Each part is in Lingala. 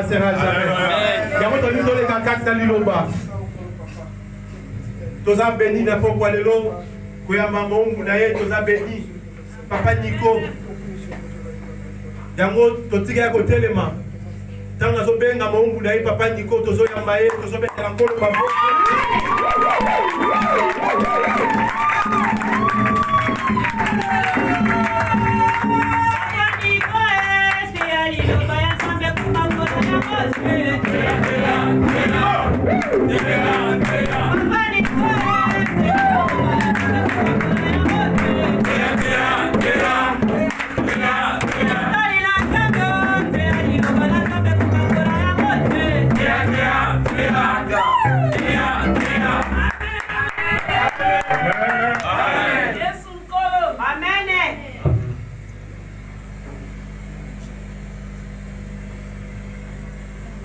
passera jamais. Yango toni toleka kati na liloba. Toza béni na pokwa lelo koyamba mongu na ye toza béni. Papa Nico. Yango totika kotelema. Tanga zo benga mongu na ye Papa Nico tozo yamba ye tozo benga ngolo babo.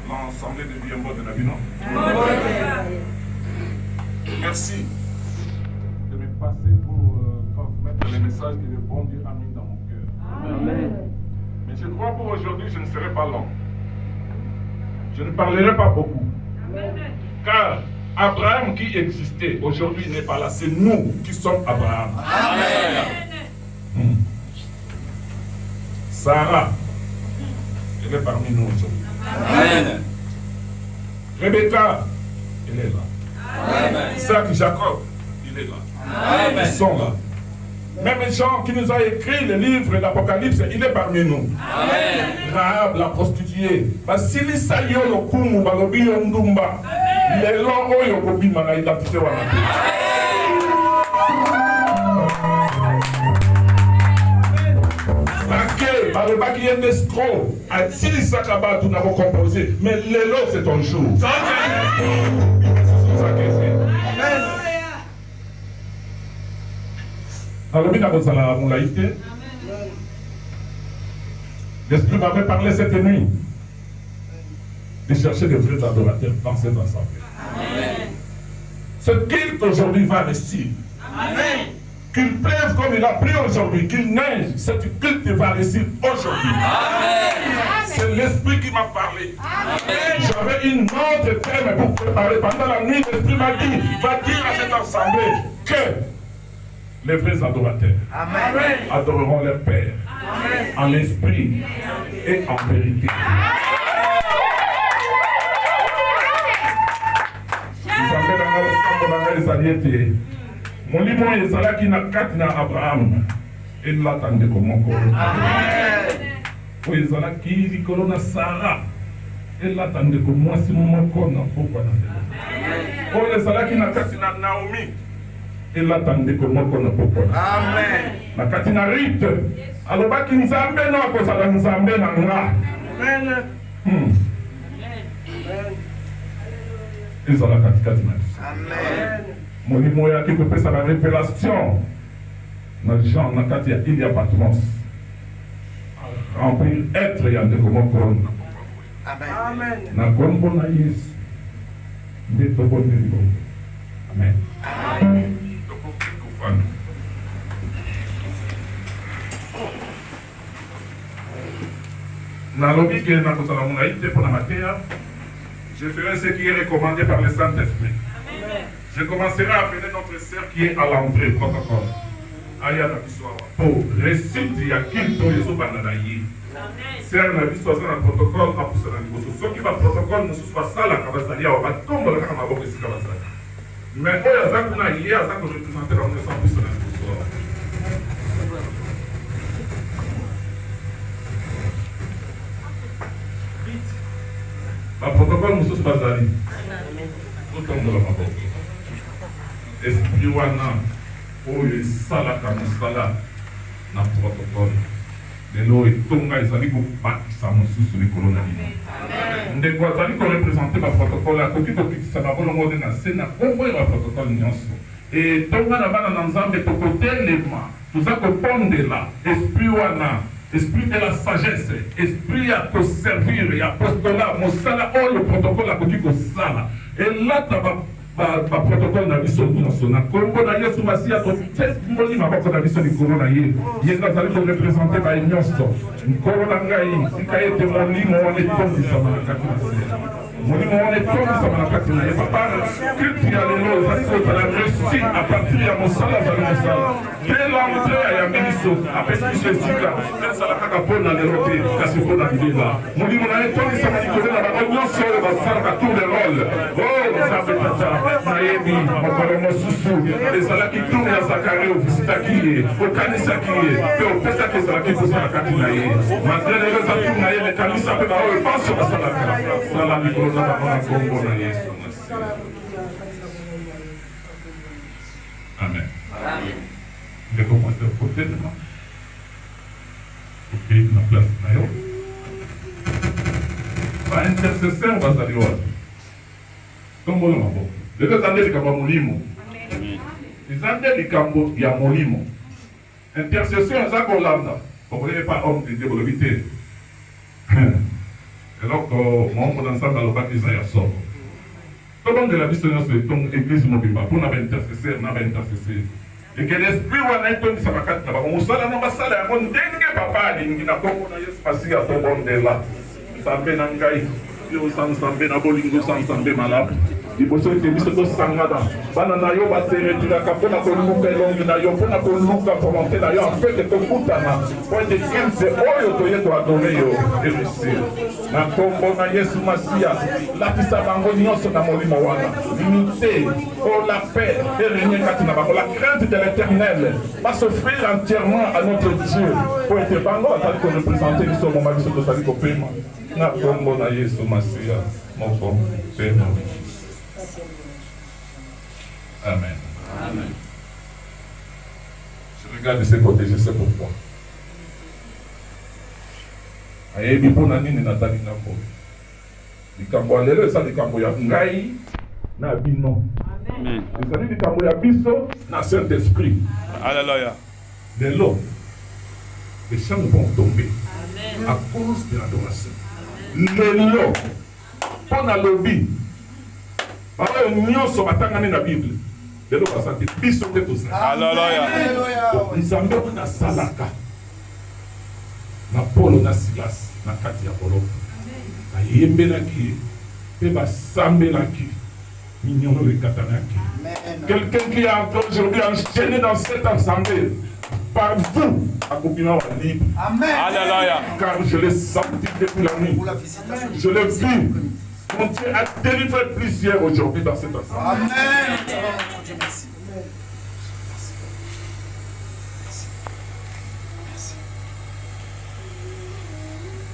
L'ensemble de Dieu de la vie, non? Merci de me passer pour transmettre les messages que le bon Dieu a mis dans mon cœur. Amen. Mais je crois pour aujourd'hui, je ne serai pas long. Je ne parlerai pas beaucoup. Amen. Car Abraham qui existait aujourd'hui n'est pas là. C'est nous qui sommes Abraham. Amen. Sarah, elle est parmi nous aujourd'hui. Amen. Rebecca, elle est là. Amen. Isaac, Jacob, il est là. Amen. Ils sont là. Même Jean qui nous a écrit le livre de l'Apocalypse, il est parmi nous. Amen. Rahab, la prostituée. Basili Sayo Lokumu, Balobi Yondumba. Les longs Yokobi, ma identité. Baroba qui est escroc, à Sili Sakaba, tu n'as pas composé, mais l'élo c'est ton jour. L'Esprit m'avait parlé cette nuit de chercher des vrais adorateurs dans cette assemblée. Ce culte aujourd'hui va réussir. Amen. Qu'il pleuve comme il a plu aujourd'hui, qu'il neige, cette culte va réussir aujourd'hui. C'est l'Esprit qui m'a parlé. J'avais une autre thème pour préparer. Pendant la nuit, l'Esprit m'a dit, va dire à cette assemblée que les vrais adorateurs adoreront leur Père en esprit et en vérité. Vous savez, Molimo ezalaki na kati na Abraham elatande komoko. Amen. Ezalaki likolo na Sarah elatande komwasi moko na pokwa na Amen. Ezalaki na kati na Naomi elatande komoko na pokwa. Amen. Na kati na Ruth alobaki Nzambe na akozala Nzambe na nga. Amen. Ezalaki kati na Amen. Molimo ya qui peut faire la révélation dans Jean Nakatia il y a Patmos remplir être ya de comment couronne. Amen. Na kombo na Yesu de to bonne. Amen. Amen. Na logique na kotala mona ite pour la matière, je ferai ce qui est recommandé par le Saint-Esprit. Je commencerai à appeler notre sœur qui est à l'entrée, protocole. Ayana Biswawa. Pour réciter à Kinto Yesu Banadayi. Sœur na Biswawa na protocole à Poussana Niboso. Ce qui va protocole, nous sommes pas ça la Kabasalia, on va tomber la Kamaboko ici Kabasala. Mais il y a ça qu'on a hier, ça qu'on représentait dans le sang Poussana Niboso. Le protocole, nous sommes pas allés. Nous tombons dans la Maboko. Esprit wana oyo esalaka mosala na protocole lelo etonga ezali kobakisa mosusu likolo na bino ndeko azali korepresente baprotocole akoki kokitisa babolongo nde na se na kombo ya baprotocole nyonso etonga na bana na nzambe tokotelema toza kopondela esprit wana esprit de la sagesse esprit ya koservir ya apostolat mosala oyo protocole akoki kosala elata protocole na biso nyonso na kombo na Yesu Masiya tofungoli maboko na biso likolo na ye ye nde azali korepresente baye nyonso nkolo na ngai tika ete molimo wana etondisama na kati na se molimo wana etondisama na kati na ye papa culte ya lelo ezali kozala reçu à partir ya mosala azali mosala mpe l'entre ayambi biso apesi biso esika ezala kaka mpo na lelo te kasi mpo na libela molimo na ye etondisama likolo na bango nyonso oyo basalaka tour de role nzambe tata nayebi mokolo mosusu ezalaki tour ya zakari ovisitaki ye okanisaki ye mpe opesaki ezalaki kozala kati na ye malgré lelo eza tour na ye mekanisa mpe baoyo banso basalaka sala likolo na bango na kombo na Yesu. Amen. Je vais commencer au côté de moi. Ok, na place na yo. Ba intercesseur bazali wapi? Kombo na maboko. Lelo eza nde likambo ya molimo. Eza nde likambo ya molimo. Intercession eza kolanda. Okoyeba pas homme de Dieu bolobi te. eloko mongo na nzambe alobaki eza ya solo tobondela biso nyonso etongo église mobimba mpona baintercesseur na baintercesseur eke l'esprit wana etondisaka kati na bango mosala na basala yango ndenge papa alingi na kombo na Yesu Masiya tobondela nzambe na ngai yo oza nzambe na bolingo oza nzambe malamu liboso ete biso tosangana bana na yo baseretiraka mpona koluka elongi na yo mpona koluka volonté na yo afete tokutana po ete kimse oyo toye toadore yo elusir na kombo na Yesu Masiya lapisa bango nyonso na molimo wana l'unité o la paix erenye kati na bango la crainte de l'éternel va s'offrir entièrement à notre Dieu po ete bango bazali korepresente biso moma biso tozali kopema na kombo na Yesu Masiya moko pema. Amen. Amen. Je regarde de ce côté, je sais pourquoi. Ayebi mpona nini natali ngambo likambo ya lelo eza likambo ya ngai na bino ezali likambo ya biso na Saint-Esprit. Alléluia. Lelo les chants vont tomber à cause de l'adoration. Lelo mpona lobi baoyo nyonso batangani na Bible lelo basante biso te tozali. Alléluia. Nzambe wana asalaka na Paulo na Silas na kati ya boloko bayembelaki mpe basambelaki minyono ekatanaki. Quelqu'un qui est encore aujourd'hui enchaîné dans cette assemblée par vous accomplira la libre. Alléluia. Car je l'ai senti depuis la nuit. Je l'ai vu. Mon Dieu a délivré plusieurs aujourd'hui dans cette assemblée. Amen.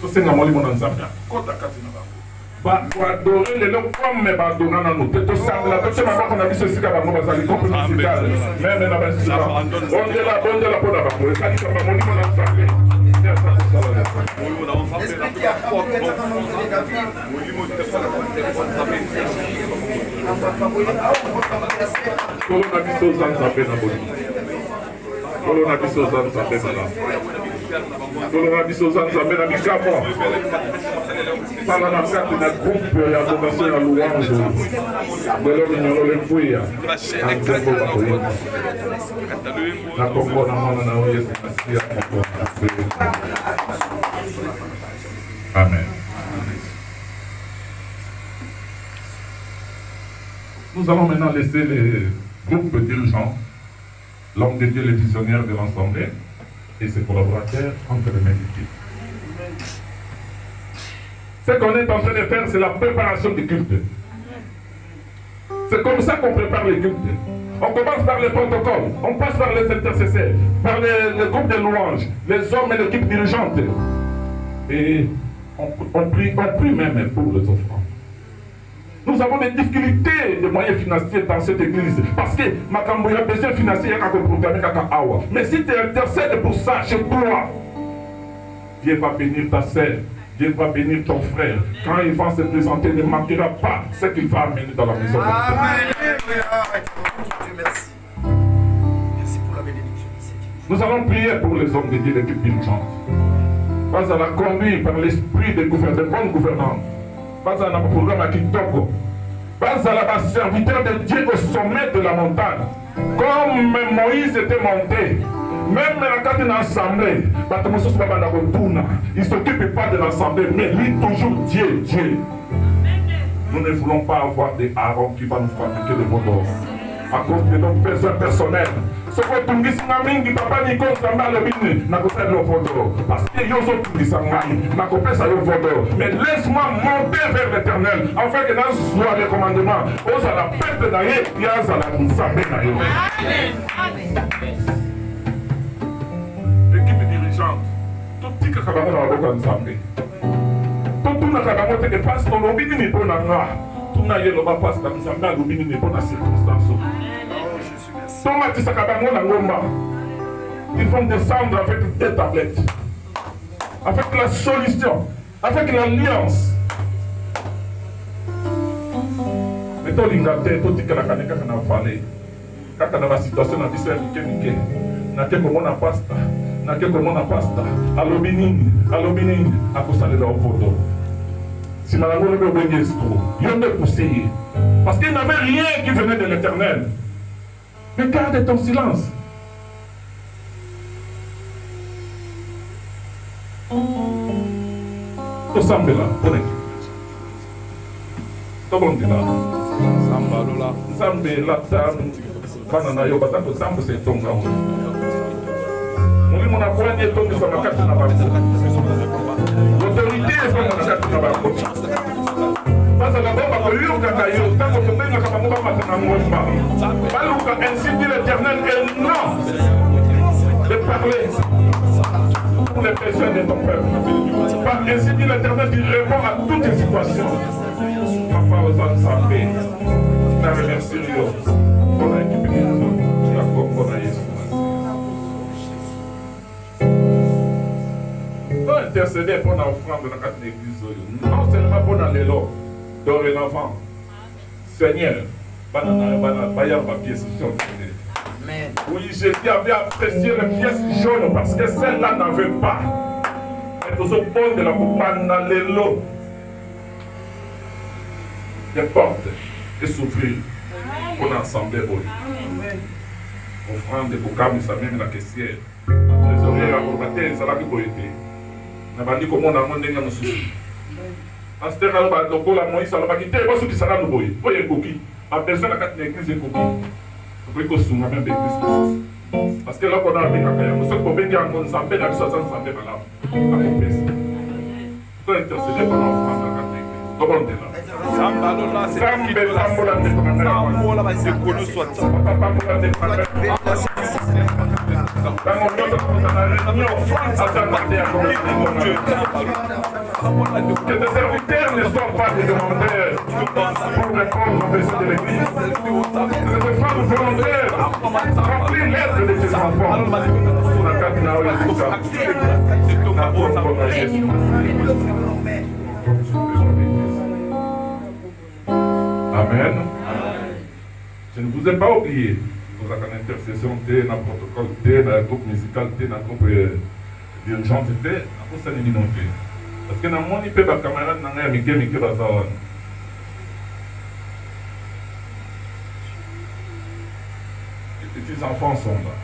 tosenga molimo na nzambe akota kati na bango baadore lelo comme baadora nano te tosambela tote maboko na biso esika bango bazali groupe musical meme na bainstrument bondela mpo na bango ekalikamba molimo na nzambe kolo na biso oza nzambe na bolimo kolo na biso oza nzambe malamu kolo na biso oza nzambe na bikamwa tala na kati na groupe ya adoration ya louange lelo minyolo lekweya na nkombo bakoyeba na kombo na mwana na oyo Yesu Masiya moko. Amen. Nous allons maintenant laisser les groupes dirigeants, l'homme de Dieu, les visionnaires de l'Assemblée et ses collaborateurs entre les mains de Dieu. Ce qu'on est en train de faire, c'est la préparation du culte. C'est comme ça qu'on prépare les cultes. On commence par les protocoles, on passe par les intercesseurs, par les groupes de louanges, les hommes et l'équipe dirigeante. Et on prie même pour les offrandes. Nous avons des difficultés de moyens financiers dans cette église. Parce que Makambo, il y a besoin financier, il y a un programme, awa. Mais si tu intercèdes pour ça chez toi, Dieu va bénir ta sœur, Dieu va bénir ton frère. Quand il va se présenter, ne manquera pas ce qu'il va amener dans la maison. Amen. Merci. Merci pour la bénédiction. Nous allons prier pour les hommes de Dieu, l'équipe dirigeante. Pas à la conduire par l'esprit de bonne gouvernance. Pas à un programme à Kitoko. bazala ba serviteur de Dieu au sommet de la montagne. Comme Moïse était monté, même quand il est assemblée, il ne s'occupe pas de l'assemblée, mais lui toujours Dieu, Dieu. Nous ne voulons pas avoir des Aaron qui va nous fabriquer de vos d'or à cause de nos besoins personnels. Ce que tu dis, c'est papa Nico, ça m'a le bini, n'a pas fait le vodo. Parce que yo so tu dis ça, n'a pas fait le vodo. Mais laisse-moi monter vers l'éternel, afin que dans ce soit les commandements, on s'en la pète d'ailleurs, il y a ça la moussabé d'ailleurs. L'équipe dirigeante, tout dit que ça va dans la boca de Zambé. Tout n'a pas monté de passe, on l'a bini ni pour n'anga. Tout n'a yé le bas passe, quand nous avons bini ni pour la circonstance. Ils vont descendre avec des tablettes, avec la solution, avec l'alliance. Mais toi, l'inglaterre, toi, tu dis que la canette n'a pas fallu. Quand on a la situation, on a dit c'est Miké. On a dit comment on a pasta. On a dit comment on a pasta. À l'obéning, à cause de leur photo. Si Madame ne veut pas gagner ce tour, il y a des poussés. Parce qu'il n'avait rien qui venait de l'éternel. Mais garde ton silence. Tout semble là, pour l'équipe. Tout le monde est là. Sambe là, banana yo batako sambe c'est ton gars. Mon apprenant est tombé sur ma carte na ba. L'autorité est sur ma carte na ba. Parce que la bombe a eu un caillou, tant que tu n'as pas de maintenant. Balouka, ainsi dit l'Éternel, et non de parler pour les personnes de ton peuple. Par ainsi dit l'Éternel, il répond à toutes les situations. Ma femme aux hommes sans paix. Je remercie Dieu pour l'équipe de Dieu. D'accord, pour la Jésus. Nous intercéder pour l'offrande de la carte d'église. Non seulement pour les lots. Dorénavant, Seigneur, oui, j'ai dit, avait apprécié les pièces jaunes parce que celle-là n'avait pas. Mais tous au pont de la coupe dans les lots, les portes et s'ouvrir pour l'ensemble. Offrande pour Kamu, ça même la caissière. Trésorier, la propriété, ça l'a qui peut aider. N'a pas dit comment on a demandé un souci. Pasteur alba lokola Moïse alba kité bosu kisala no boy boye koki a besoin la carte d'église koki pour que sunga même d'église parce que là qu'on a bien kaya nous sommes bien en Nzambe na biso Nzambe bala a compétence to intercéder pour l'enfant la carte d'église to bon de là samba lola c'est Nzambe sambola de komanda mola ba se kono soit papa mola de komanda dans mon nom de la réunion à sa partie à communauté. Que tes serviteurs ne soient pas des demandeurs pour répondre aux besoins de l'Église. Que tes femmes volontaires remplissent l'aide de tes enfants. Pour la carte de Amen. Je ne vous ai pas oublié. Nous avons une intercession, un protocole, un groupe musical, un groupe d'urgence, pour ça, nous parce que dans mon IP, les camarades n'ont rien mis que dans ça. Les petits enfants sont là.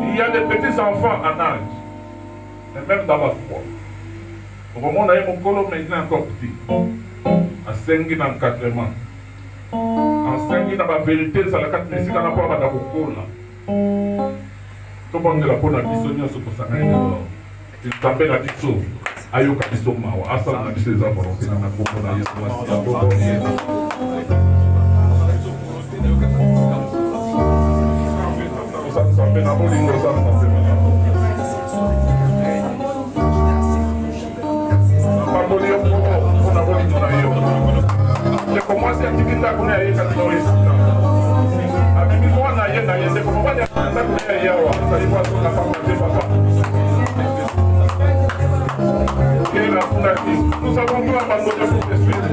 Il y a des petits enfants en âge, mais même dans la foi. Au moment où on a eu mon colo, mais il est encore petit. À 5 ans, dans 4 mois. En 5 ans, dans la vérité, c'est la 4 ans, c'est dans la foi, dans la cola. Tout le monde est là pour la bisogna, ce que ça n'a pas. Il t'appelle à Kiso, Ayoka Kiso Mawa, Asa na Kiso Zamba, c'est dans la cour de Yesu. J'ai commencé à dire que tu as connu à Yesu. Nous avons tout abandonné pour te suivre.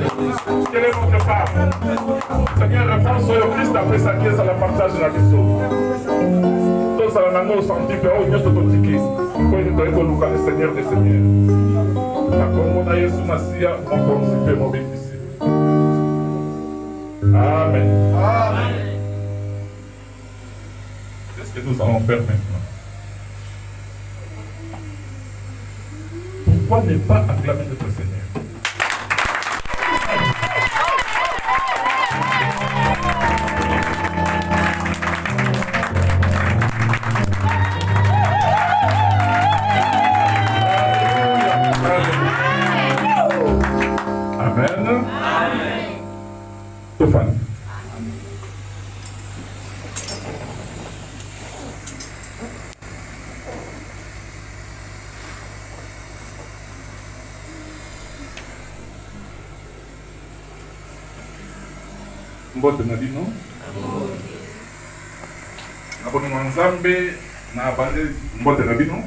Quelle est notre part? Seigneur, réponse au Christ après sa caisse à la partage de la question. Tous à la main au senti, mais au Dieu s'autotique. Pour nous donner le Seigneur des Seigneurs. La commune à Yesu Massia, mon bon, mon bénéficiaire. Amen. Amen. Qu'est-ce que nous allons faire maintenant? Pourquoi ne pas acclamer notre Seigneur? Amen. Amen. Stéphane. Mbote na bino. Abonne na Nzambe na bande mbote na bino.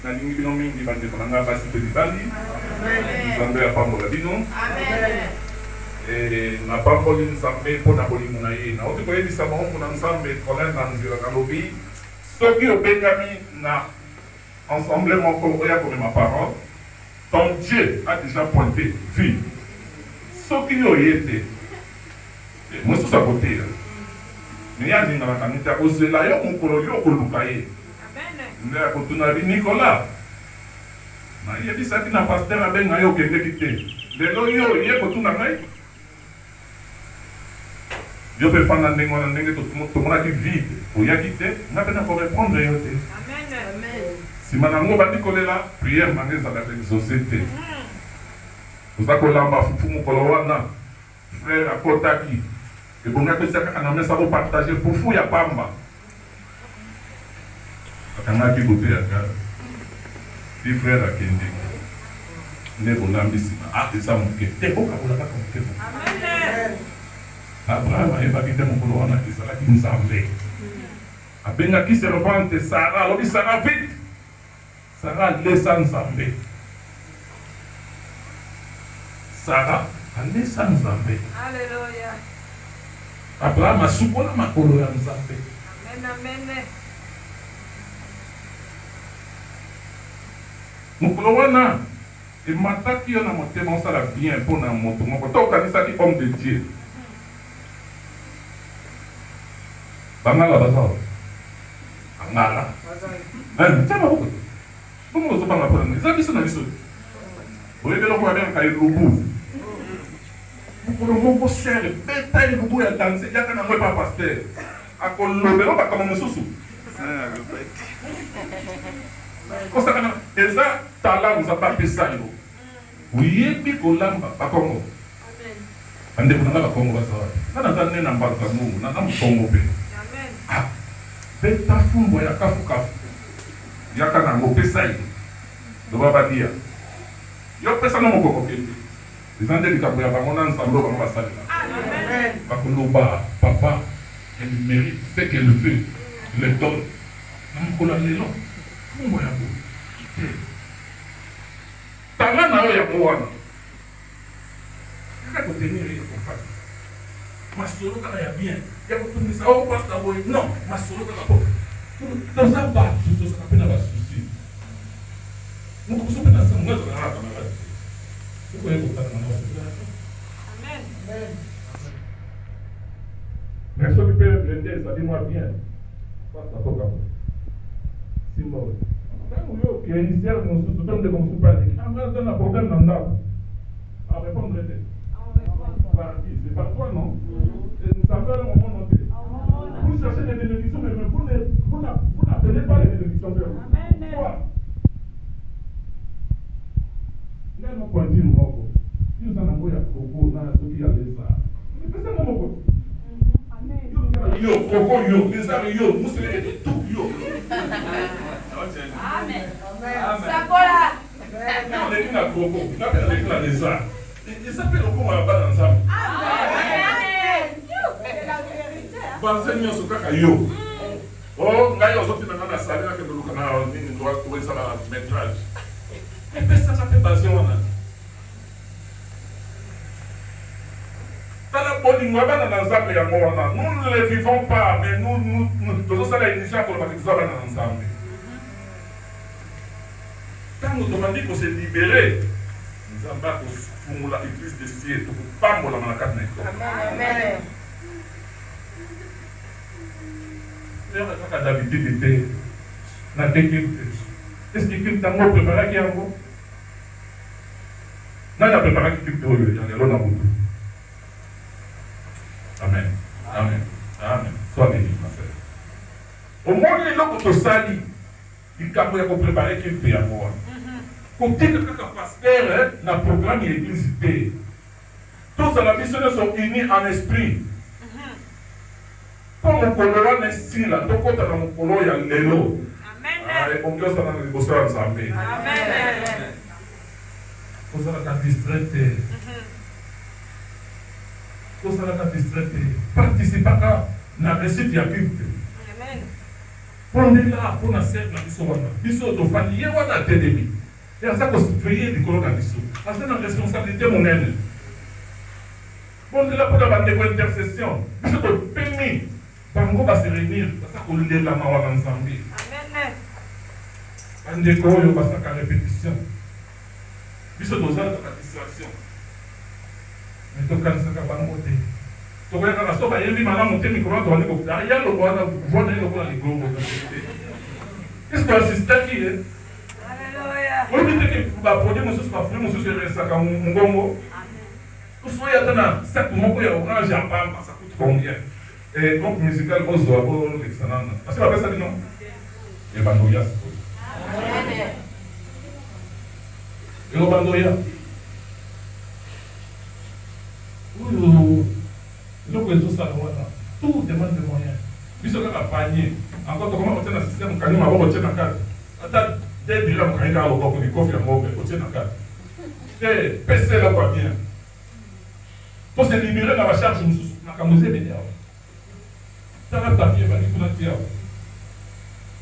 Na lingi bino mingi bande konanga basi pe libali. Nzambe apambola bino. Amen. Na pamboli Nzambe pona bolimo na ye. Na ote koyebisa bango na Nzambe kolenda na nzira na lobi. Soki obengami na ensemble moko oya komema parole. Ton Dieu a déjà pointé vie. Soki oyete moi tout ça côté mais ya ninga na kanita ozela yo mukolo yo koluka ye amen nda kotuna bi Nicolas na ye bisaki na pasteur abenga yo kende kite lelo yo ye kotuna ngai yo pe fana ndengo na ndenge to mona ki vide oya kite na pena ko répondre yo te amen amen si manango bandi kolela prière mangeza la société uzakolamba fufu mukolo wana frère akotaki et bon, on a ça pour partager pour fou ya pamba. Quand on a qui côté à gars, les frères à Kendi, les bons ambitieux, ah c'est ça mon cœur. T'es beau quand on a pas compris. Amen. Abraham a évacué mon couloir qui s'est là qui nous a enlevé. Abenga qui se revante Sarah, alors il Sarah vite. Sarah laisse nous enlever. Sarah a laissé nous enlever. Alléluia. Abraham a soupona makolo ya Nzambe. Amen, amen. Mokolo wana emataki yo na motema osala bien mpona moto moko to okanisaki homme de Dieu. Bangala baza angala. Tia maboko. Bongo ozobanga mpona eza biso na biso. Oyebela ko abengaka elubu. Pour le mot serre, bêta et le bout à danser, il y a qu'un amour pas pasteur. À Colombe, on va comme un sous. Et ça, talent nous a pas fait ça. Oui, et puis Colamba, à Congo. Ande kuna la Congo ça. Na nzane na mbaka mu, na Congo pe. Amen. Ah. Bêta fumbo ya kafu. Ya kana ngo pesa yi. Do baba dia. Yo pesa no moko kokende. Les gens qui ont ensemble, papa, elle mérite ce qu'elle veut, le donne. Amen. Mais ce qui peut blender, ça dit-moi bien. Ça toque. Simon. Quand il y a une initiale, nous sommes tous de comme super. Ah, mais c'est un problème dans l'âme. À répondre, c'est pas toi, non? Ça fait un moment noté. Vous cherchez des bénédictions, mais vous n'appelez pas les bénédictions de vous. Pourquoi? Il y a un point de vue. Nous avons un coco dans ce qui a des arts. Mais c'est mon coco. Yo, coco, yo, des arts, yo, vous savez tout, yo. Amen. Sakola. On est une coco, on a des arts. Il s'appelle le coco à la base ensemble. Amen. C'est la vérité. Banzenia sukaka yo. Oh, ngayo zote na na sala ke nduluka na nini ndo kuweza la métrage. Et puis ça fait basé on a. Nous ne les vivons pas, mais nous devons faire l'initiative pour le baptême ensemble. Quand nous demandons qu'on s'est libéré, nous avons fait l'église de Sier, nous ne pouvons pas la malakane. Amen. Quand d'habitude était dans tes cultes, est-ce que culte t'as préparé qui encore? Non, il a préparé qui culte il y a l'eau dans le Amen. Amen. Amen. Sois béni, ma frère. Au moins, il y a l'eau pour te salir. Il y a préparé qui culte encore. Quand tu es un pasteur, dans le programme de l'église, tous la mission sont unis en esprit. Comme mon colorant est ici, là, donc quand tu as mon colorant, il y a l'élo. Amen. On peut ça dans les bosses ensemble. Amen. Vous allez être distrait. Vous allez être distrait. Participez à la réussite de la culte. Amen. Prenez-la pour la serre la mission. Mission de famille, il y a des ennemis. Et à ça, construire des colons dans la mission. C'est une responsabilité, mon aîné. Prenez-la pour la intercession. Mission de permis. Bango va se réunir, parce qu'on lève la main ensemble. Amen. On décolle, on va faire la répétition. Puis c'est dans la distraction. Mais tu as ça va monter. Tu vois quand la somme est bien monter, mais comment tu vas aller derrière le roi, voir dans le roi les gros. Qu'est-ce que l'assistant qui est? Alléluia. Vous dites que vous va produire monsieur pas fruit, monsieur c'est ça comme mon gongo. Vous soyez attendant, ça comment vous y orange à pas, ça coûte combien? Et groupe musical Ozo, l'excellent. Est-ce que vous appelez ça du nom? Et Bandoya. Amen. Et au Bandoya. Tout demande des moyens. Puis ce qu'on a panier. Encore comment on tient un système, quand on va tient un cadre. Attends, dès que on a un beaucoup de coffre, on tient un cadre. Et PC là quoi bien. Pour se libérer dans la charge, on a camusé les diables. Ça va taper, va dire qu'on a tiré.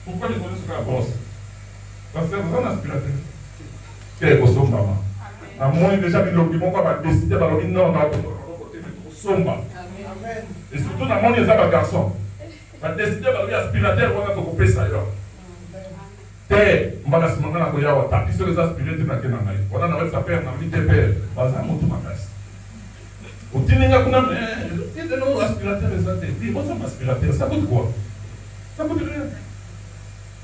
Pourquoi les connaissent sur la brosse? Parce que c'est un aspirateur. Quel est votre maman? À moins déjà, ils vont décider de dire non, on va côté de somba. Et surtout, dans le monde, il y a des garçons. On va décider de dire aspirateur, on va couper ça. On va se demander à quoi on taper sur les aspirateurs. On a un sapeur, on a un père. On va se monter ma casse. Au Tininga, on a un aspirateur. Ça coûte quoi? Ça coûte rien.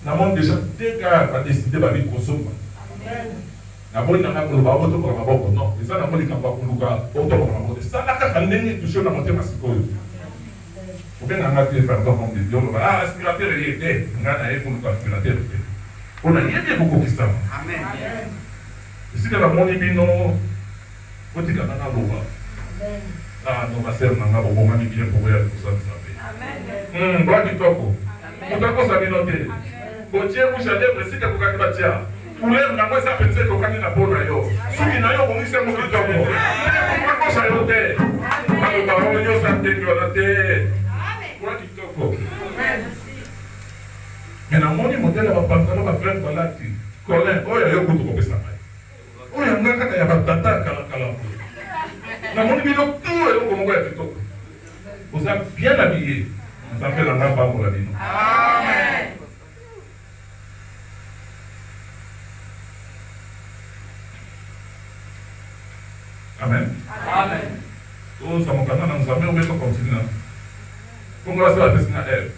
Dans le monde, déjà, dès qu'on a décidé de dire qu'on somba. Na boni na ngako ba boto kwa maboko no eza na boni kamba kuluka boto kwa maboko ça la ka ndenge touché na motema sikoyo obenga ngati pardon comme des dions ah aspirateur il était ngana e pour aspirateur on a yé beaucoup qui ça amen ici que la moni bino botika na loba ah no va ser na ngabo bonga ni bien pour ya tout ça amen bwa kitoko mutako sabino te botie kushale presika kukakibatia Pour na moi ça peut être qu'on a bon ayo. Si na yo on sait mon kitoko. Pourquoi ça yo te? Quand ba on yo ça te te. Pourquoi kitoko? Mais na moni modèle va pantalon va frère balati. Colin, oya yo kutu ko pesa mai. Oya ngaka ya batata kala. Na moni bino tout yo ko mo ya kitoko. Vous êtes bien habillé. Vous appelez la ngapa pour la vie. Amen. Amen. Amen. Tout ça, mon canal, nous avons oublié de continuer. Comment on va faire la elle?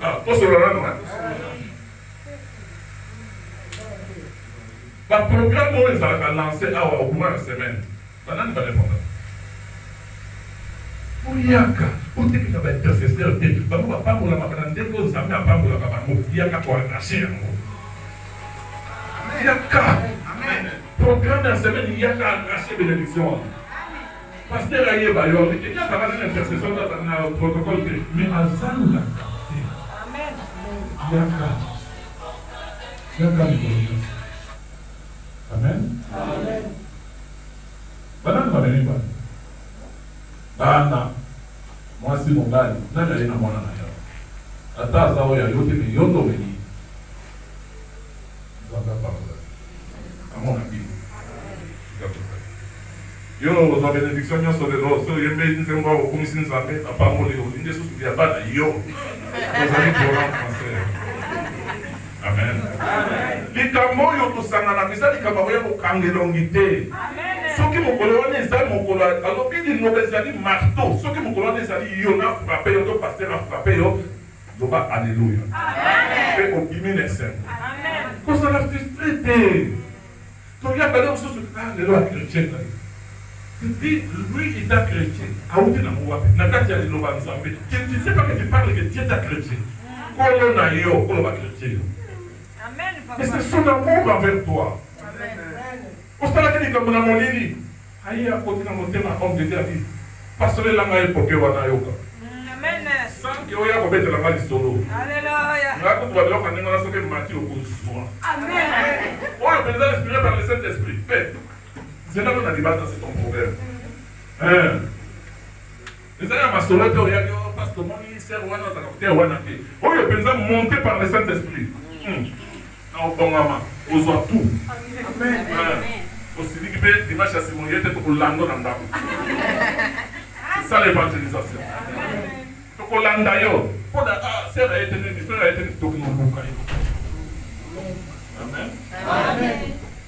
Ah, tout sur le rang, hein? Par programme, on va lancer au moins une semaine. Maintenant, il va répondre. Pour Yaka, pour dire qu'il va être intercesseur, il va pas pour la maman, dès que vous avez pas pour la maman, Yaka pour arracher. Yaka. Amen. Programme de la semaine, il y a qu'à arracher bénédiction. Pasteur Aïe Bayon, il y a qu'à faire une intercession dans le protocole, mais à Zan la carte. Amen. Il y a qu'à Amen. Amen. Banane va venir pas. Bana, moi si mon gars, n'a rien à moi là. Attends, ça va y aller, mais il y a d'autres venir. Ça va pas. À mon avis. Yo la bénédiction yo sur les dos, so yembe ni semba au commission santé, papa mo le inde sous ya bana yo. Vous allez voir français. Amen. Amen. Likamo yo to sanga na bisa likamo yo ko kangelongité. Amen. soki mokolo wana ezali mokolo alobi liloba ezali marteau soki mokolo wana ezali yo na frappe yo to paster na frappe yo loba alleluya mpe obimi na esengo kozala frustre te toyaka leo mosusu lelo achrétien na dit lui état chrétien auti na mowape na kati ya liloba nzambe tu sais pas que tu parles que Dieu est chrétien kolo na yo koloba chrétien mais c'est son amour envers toi osalaki likambo na molili aye akoti na motema homme de Dieu abi pasolelanga epoke wana yoka sanke oyo akobetelanga lisolo ngako tuba biloko ndenge wana soki mati okozwa oyo mpenza inspiré par le Saint-Esprit mpe zenalo na libanda c'est ton problème ezali ya masolo te oyaki parce que moni ser wana ozaka koteya wana te oyo mpenza monté par le Saint-Esprit na obongama ozwa tout osiliki mpe dimanche ya simon ye te tokolando na ndako c'est ça l'évangélisation tokolanda yo mpo na ser aye te nini frère aye te nini tokinoluka yo amen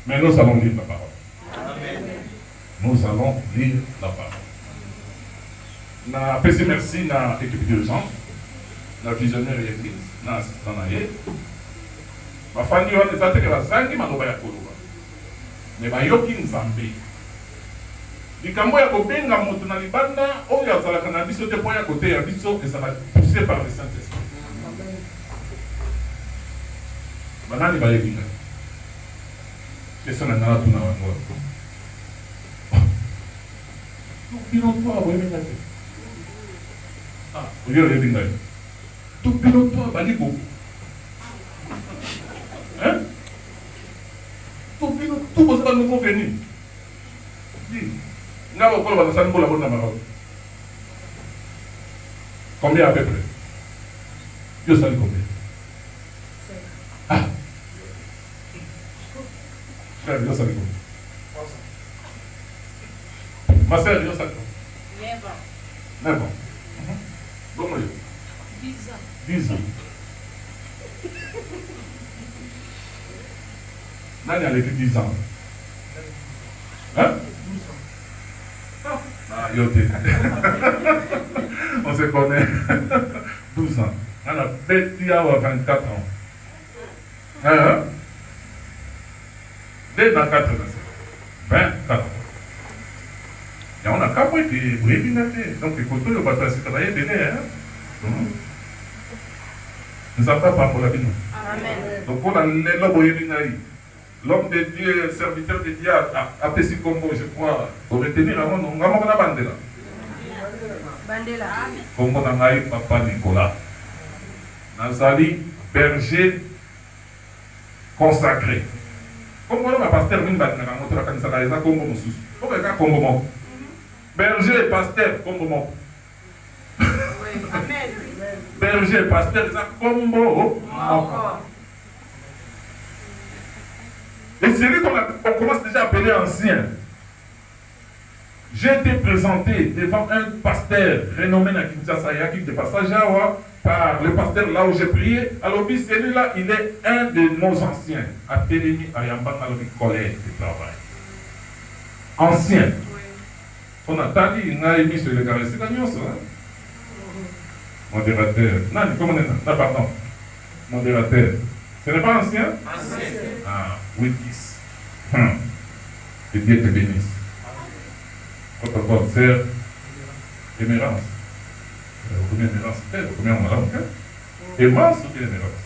mais nous allons lire la parole nous allons lire la parole na pesi merci na équipe d'urgence na visionnaire ya église na assistant na ye bafandi wana eza teke bazangi maloba ya koloba me bayoki nzambe likambo ya kobenga moto na libanda oyo azalaka na biso te mpo ya koteya biso ezala poussé par le Saint-Esprit banani bayebi ngai peso na ngana tuna bango bino to aboyebi ngai te oyo oyebi ngai to bino to abali ko tout vous va nous convenir. Dis, nous avons pas le sang pour la bonne maraude. Combien à peu près? Dieu sait combien. Ah, frère, Dieu sait combien. Ma soeur, Dieu sait combien. 9 ans. Comment 10 ans. 10 ans. Nani a vécu 10 ans? Hein? 12 ans. Ah, yoté. On se connaît. 12 ans. On a petit à 24 ans. Hein? Dès dans 4 ans. 24 ans. Et on a capé de brébinaté. Donc, il faut tout le bâtiment se travailler de hein? Nous n'avons pas pour la vie. Amen. Donc, on a l'éloigné. L'homme de Dieu, serviteur de Dieu, a fait si combo, je crois, pour retenir avant, on va la bandela. Bandela. Combo Nangaï, Papa Nicolas. Nazali, berger consacré. Combo le pasteur, une bande, on montre la canisa, il a combo mon sous. Comment est-ce que combo mon? Berger, pasteur, combo mon. Berger, pasteur, il a combo mon. Et celui qu'on commence déjà à appeler ancien. J'ai été présenté devant un pasteur renommé à Kinshasa, qui de passage par le pasteur là où j'ai prié. Alors, celui-là, il est un de nos anciens. À Télémi, à Yamba, à collègue de travail. Ancien. On a dit, il a mis sur le carré. C'est gagnon, ça. Modérateur. Non, comment on est là? Pardon. Modérateur. Ce n'est pas ancien? Ancien. Ah, oui, 10. Que Dieu te bénisse. Votre bonne sœur, Émérance. Combien Émérance? Combien on a là? Émérance ou bien Émérance?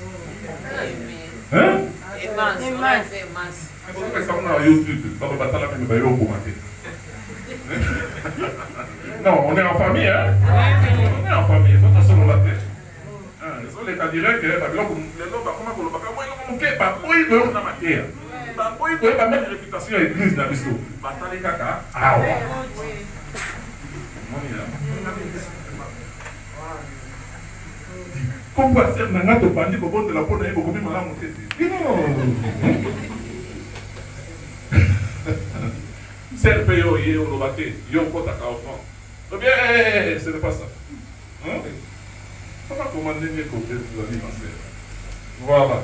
Hein? Émérance. C'est que ça, on a YouTube. On va battre la même baillot pour mater. Non, on est en famille, hein? On est en famille. Il faut que ça soit la tête. Les cas directs, les gens comment il va mettre réputation à l'église dans l'histoire. Bataille caca. Ah ouais. Comme quoi, c'est un autre bandit au bord de la porte, il faut même la monter. C'est le pays où il y a un lobaté, il y a un côté à enfant. Eh bien, ce n'est pas ça. On va commander mes côtés de la vie, ma soeur. Voilà.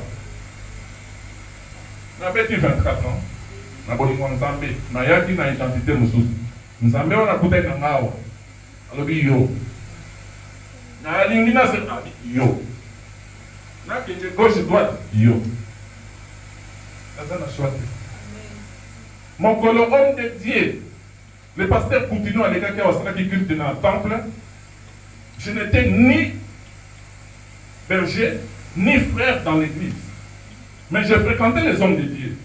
On avait dit 24 ans. na bolingo nzambe nayaki na identité mosusu nzambe wana akutaki na ngawa alobi yo nalingi nase yo nakende gauche droite yo aza na choix te mokolo homme de Dieu le pasteur continue alekaki awa asalaki culte na temple je n'étais ni berger ni frère dans l'église mais j'ai fréquenté les hommes de Dieu.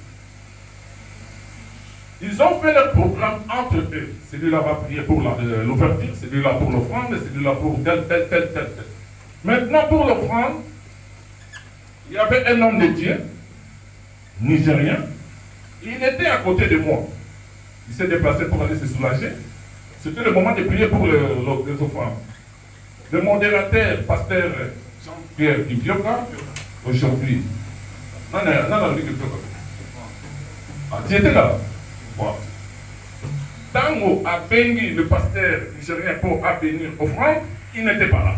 Ils ont fait leur programme entre eux. Celui-là va prier pour l'ouverture, celui-là pour l'offrande, celui-là pour tel. Maintenant, pour l'offrande, il y avait un homme de Dieu, nigérien. Il était à côté de moi. Il s'est déplacé pour aller se soulager. C'était le moment de prier pour les offrandes. Le modérateur, pasteur Jean-Pierre Kipioka, aujourd'hui. Non, tu étais là. Voilà. Tango a béni le pasteur nigérien pour bénir offrande, il n'était pas là.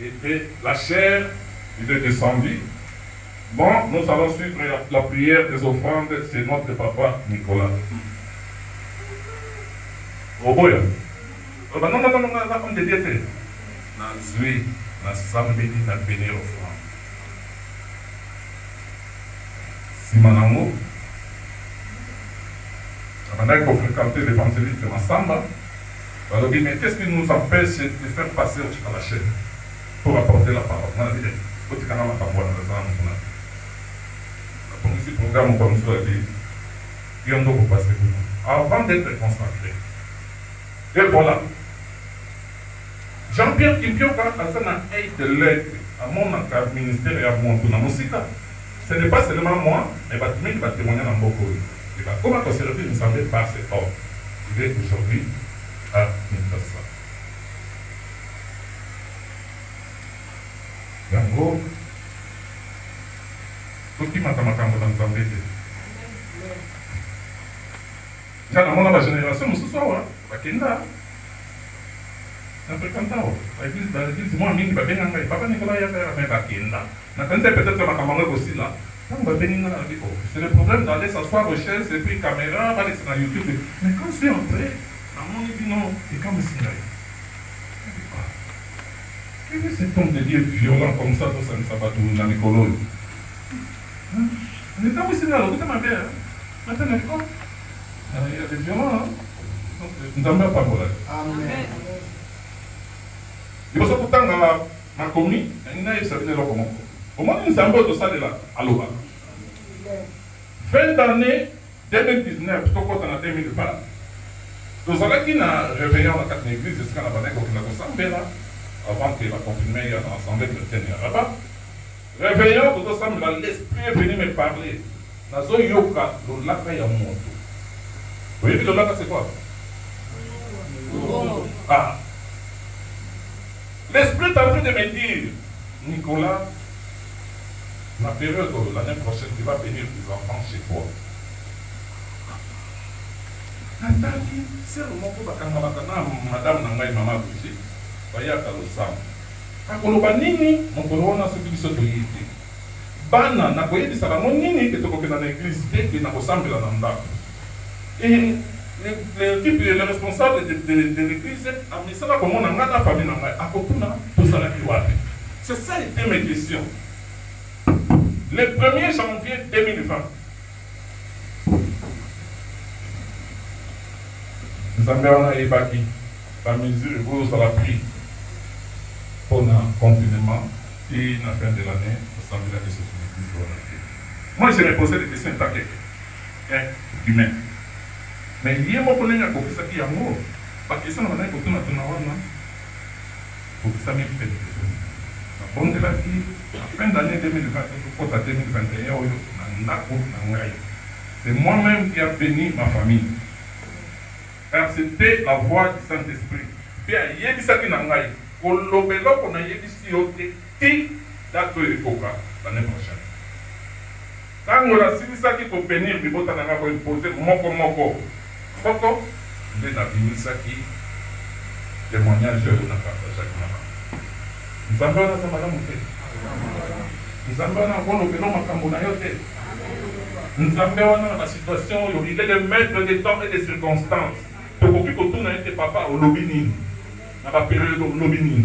Et la chair, il est descendu. Bon, nous allons suivre la prière des offrandes chez notre papa Nicolas. Oh boy. Non, on te dit, na zui, na sambedi, na bénir offrande. Simanango. On a fréquenté l'évangéliste de Massamba. Alors, mais qu'est-ce qui nous empêche de faire passer à la chaîne pour apporter la parole? On a dit, il faut que nous programme comme ça, il y a un pour passer avant d'être consacré. Et voilà. Jean-Pierre Kimpioka a fait de l'aide à mon ministère et à mon musique. Ce n'est pas seulement moi, mais il va témoigner dans beaucoup. Comment on se retrouve, nous semble pas cet homme. Il est aujourd'hui à Kinshasa. Yango, tout qui m'a dans Zambé. J'ai la génération, nous sommes à Kenda. L'église, moi, je vais bien en papa Nicolas, il va à Kenda. Peut-être que ma camarade aussi là. C'est le problème d'aller s'asseoir aux chaises et puis caméra, aller sur YouTube. Mais quand je suis entré, maman dit non, et quand je suis là, quel est cet homme de Dieu violent comme ça, tout ça, ça va tout dans les colons? On est aussi là, vous ma mère. Maintenant, il y a des violents. Nous n'avons pas de problème. Amen. Il faut que tu aies commis, il n'y a pas de problème. Au moins, nous avons de ça de là, à l'Oba. Fin d'année 2019, tout compte en 2020, nous avons qui n'a réveillé dans la église, c'est ce qu'on a fait avec la Assemblée là, avant qu'il a confirmé dans l'Assemblée chrétienne à Rabat. Réveillant, tout ensemble, l'esprit est venu me parler. Nazo yoka, le laka ya moto. Vous voyez, le laka c'est quoi? Ah. L'esprit est en train de me dire, Nicolas, la période de l'année prochaine, tu vas venir des enfants chez toi. Nathalie, c'est le moment où madame Nangaï Maman Bouché, Baya Kalosam. Akoloba nini, mon colon a ce qui se fait. Bana, n'a pas dit ça, mon nini, qui est au dans l'église, qui n'a pas semblé la nanda. Et l'équipe, le responsable de l'église, a mis ça comme on a la famille Nangaï, à Kokuna, tout ça la kiwate. C'est ça était mes questions. Le 1er janvier 2020, nous avons évacué la mesure vous à la pris pour le confinement et la fin de l'année, nous semble que c'est une. Moi, je me posé des questions humaines. Mais il y a un moment où ça qui est amour. Parce que ça, on a un peu de temps. Pour que ça m'ait fait des questions. Bon, de la vie, la fin d'année 2020, à 2021, c'est moi-même qui ai béni ma famille. Car c'était la voix du Saint-Esprit. Puis il y a des gens qui n'ont pas eu. Qu'on a eu qui date de l'année prochaine. Quand on a suivi ça qui peut bénir, il faut poser moko. Pourquoi? Il y a des gens qui témoignage de la partage. Nous avons un madame. Nous avons un bon opération à Cambonayote. Nous avons la situation où il est le maître des temps et des circonstances. Tu peux que tes papa au lobby nini. Dans la période au lobby nini.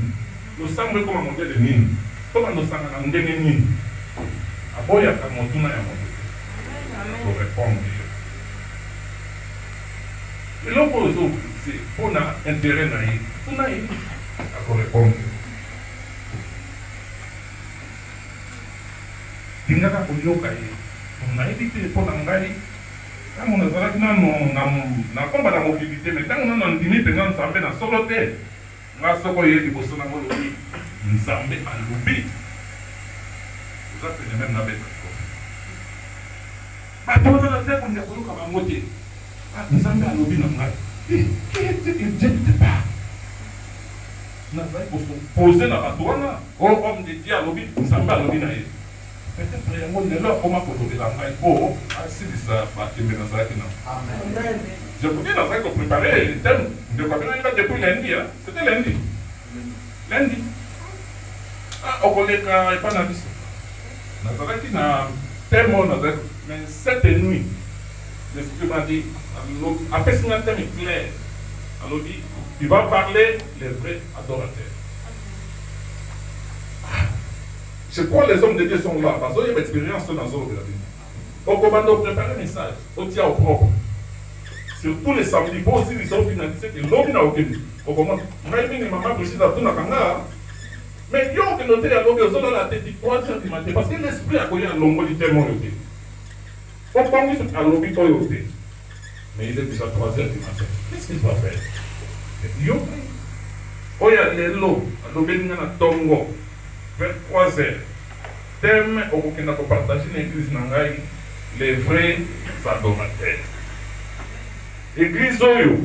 Nous sommes comme un modèle de nini. Comment nous sommes en ndenge nini. Aboya kamotuna ya modèle. Pour répondre. Et l'autre aux autres, c'est pour l'intérêt naïf. Pour naïf. Pour répondre. Tingaka kuyoka ye. Nayebi te mpo na ngai ntango nazalaki nano na komba na mobilité me ntango nano ndimi mpenza nzambe na solo te nga soko ye liboso nango lobi nzambe alobi oza pene meme nabeta bato wana na te konde koyoka bango te nzambe alobi na ngai ejecte pas nazali kopose na bato wana o homme de Dieu alobi nzambe alobi na ye peut-être yango lelo akoma kolobela ngai po asilisa bakembe nazalaki na je vous dis nazalaki koprépare le thème ndeko abenanga depuis lundi c'était lundi okoleka epa na biso nazalaki na thème oyo nazalaki mais cette nuit l'esprit m'a dit apesi nga thème clair alobi il va parler les vrais adorateurs. Je crois que les hommes de Dieu sont là, parce qu'ils ont une expérience dans le de la vie. Donc, on va nous préparer un message, on tient au propre. Surtout les samedis, bon, aussi, ils ont finalisé que l'homme n'a aucun. On commence, maman, Brigitte, à tout le monde. Mais il y a que noter à l'homme, ils ont la tête du 3h du matin, parce que l'esprit a connu un long du tellement de thé. On pense à l'homme, il thé. Mais il est déjà 3h du matin. Qu'est-ce qu'il va faire? Il y a les lots, l'homme, il y a un tongo. 23h. Thème au Kenya pour partager l'église Nangai, les vrais adorateurs. Église Oyo.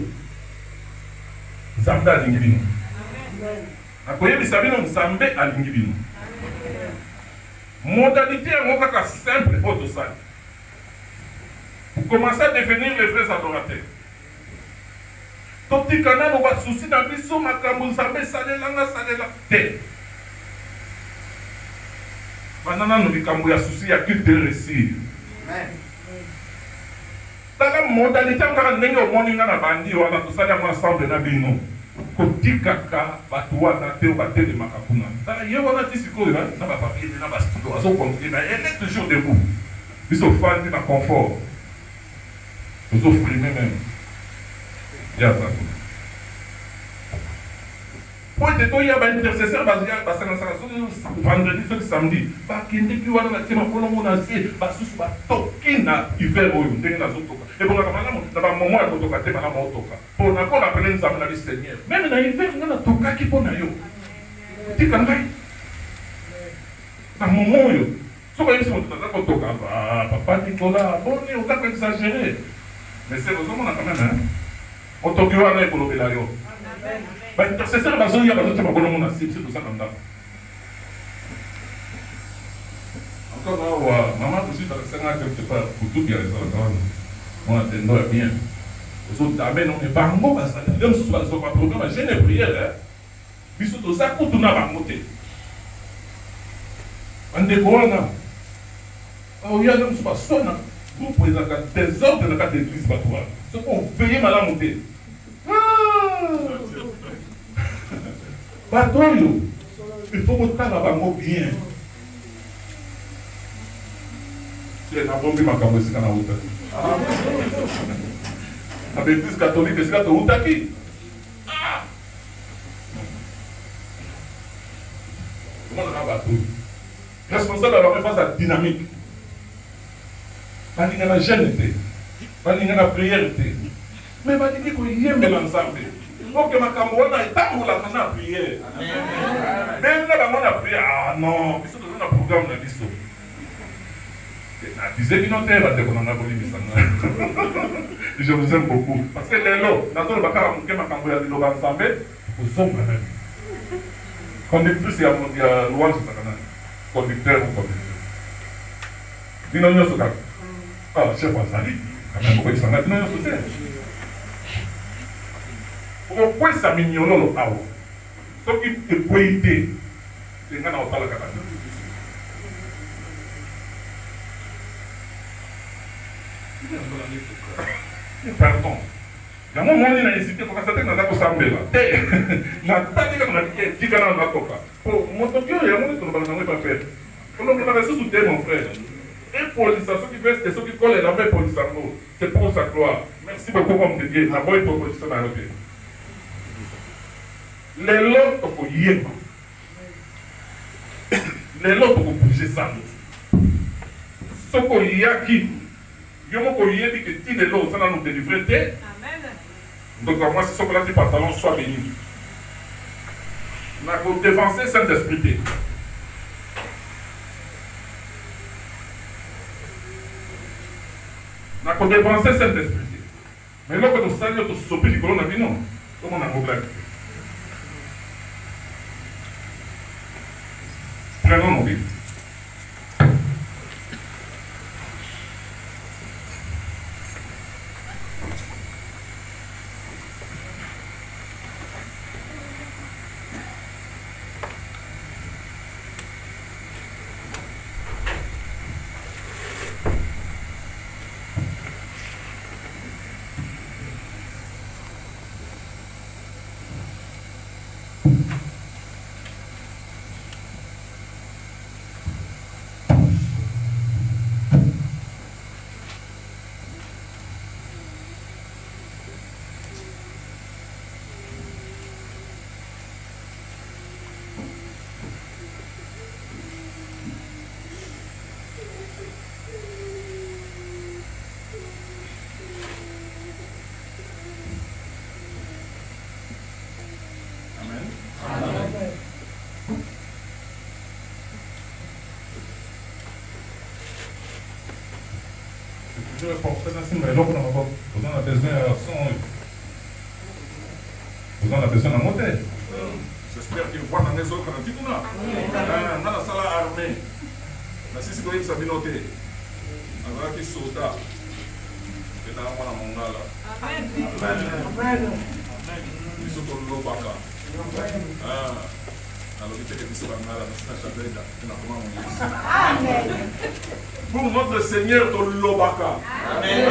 Nzambe alingibino. Akoye bisabino Nzambe alingibino. Modalité en kaka simple auto ça. Pour commencer à devenir les vrais adorateurs. Toti kana no ba souci na biso makambo Nzambe salela te. Banana nous likambo ya souci ya culte récit. Dans la modalité encore ndenge omoninga na bandi wana tosala mo ensemble na bino. Kotikaka batu wana te batele makakuna. Dans ye wana tisiko na ba papier na ba studio azo construire mais elle est toujours debout. Biso fan na confort. Nous offrir même. Ya ça. Pour être il y a un intercesseur, vendredi, ce samedi, qui est qui va dans la team, on a fait, sous la toquina, il fait au et pour la moment, il faut toquer ma motoka. Pour la fois, appeler nous amener le Seigneur. Même dans l'hiver, on a toqué qui pour naïo. Tu connais? Dans mon moment, ce qu'on a dit, on a toqué. Papa Nicolas, bon, on a exagéré. Mais c'est vraiment quand même, hein. On toque pour le Bélario. Intercesseur bazo ya bazo tama bono mona c'est tout ça comme ça. Encore là maman aussi dans le Sénat quelque part pour tout bien ça on attend bien. Aux autres amen on est pas ngo basa. Même si ça pas programme j'ai une prière hein. Biso to ça ko tuna ba moté. Ande ko wana. Oh ya même pas sona. Vous pouvez la désordre de la église batoire. Ce qu'on veille mal à monter. Batoyo, il faut que tu aies bien. Tu es un bon bima comme ça na outa. La bêtise catholique c'est que outa qui. Comment on a batoyo? Responsable alors face à la dynamique. Pas la jeûne, pas la prière. Mais pas dire qu'il y a un ensemble. Donc, ma camarade est à la prière. Même là, on a prié. Ah non, il faut que un programme dans l'histoire. Je vous aime beaucoup. Parce que les lots, dans le bac, on a camarade de l'ensemble. Vous sommes même. Conductrice, il y a louange sur la conducteur ou conducteur. Dis-nous, ah, chef Azali, quand même, pourquoi il s'en a dit non, c'est pourquoi ça mignonne le haut? Ce qui est poété, c'est qu'on a autant de Pardon. Il y a un moment où il a hésité pour que ça t'aide dans la cossambée. Il a pas dit qu'il a dit qu'il a un coca. Pour mon Tokyo, il y a un moment où il n'a pas fait. Pour nous, on a resté sous terre, mon frère. Et pour les ceux qui vestent, ceux qui collent la main pour les sangs, c'est pour sa gloire. Merci beaucoup, comme tu dis. La bonne proposition à noter. Les lots, il faut y aller. Les lots, il faut bouger ça. Ce qu'il y a qui, il y a qui dit que les lots, ça va nous délivrer. Donc, moi, c'est ce que là, du pantalon soit béni. On a dévancé Saint-Esprit. On a dépensé Saint-Esprit. Mais là, quand on s'allie, on se sauve du colon, on a dit non. Comment on a un problème? Prenons nos vies. Je vais porter dans ce mélange, vous en avez besoin à son. Vous en avez besoin à monter. J'espère que vous voyez dans les autres, dans la salle armée. La Sisikoïde Sabinoté. Avant qu'il saute. Et dans la Mongala. Amen. Ils sont au Lobaka. Alors, il était pour notre Seigneur de Lobaka. Amen.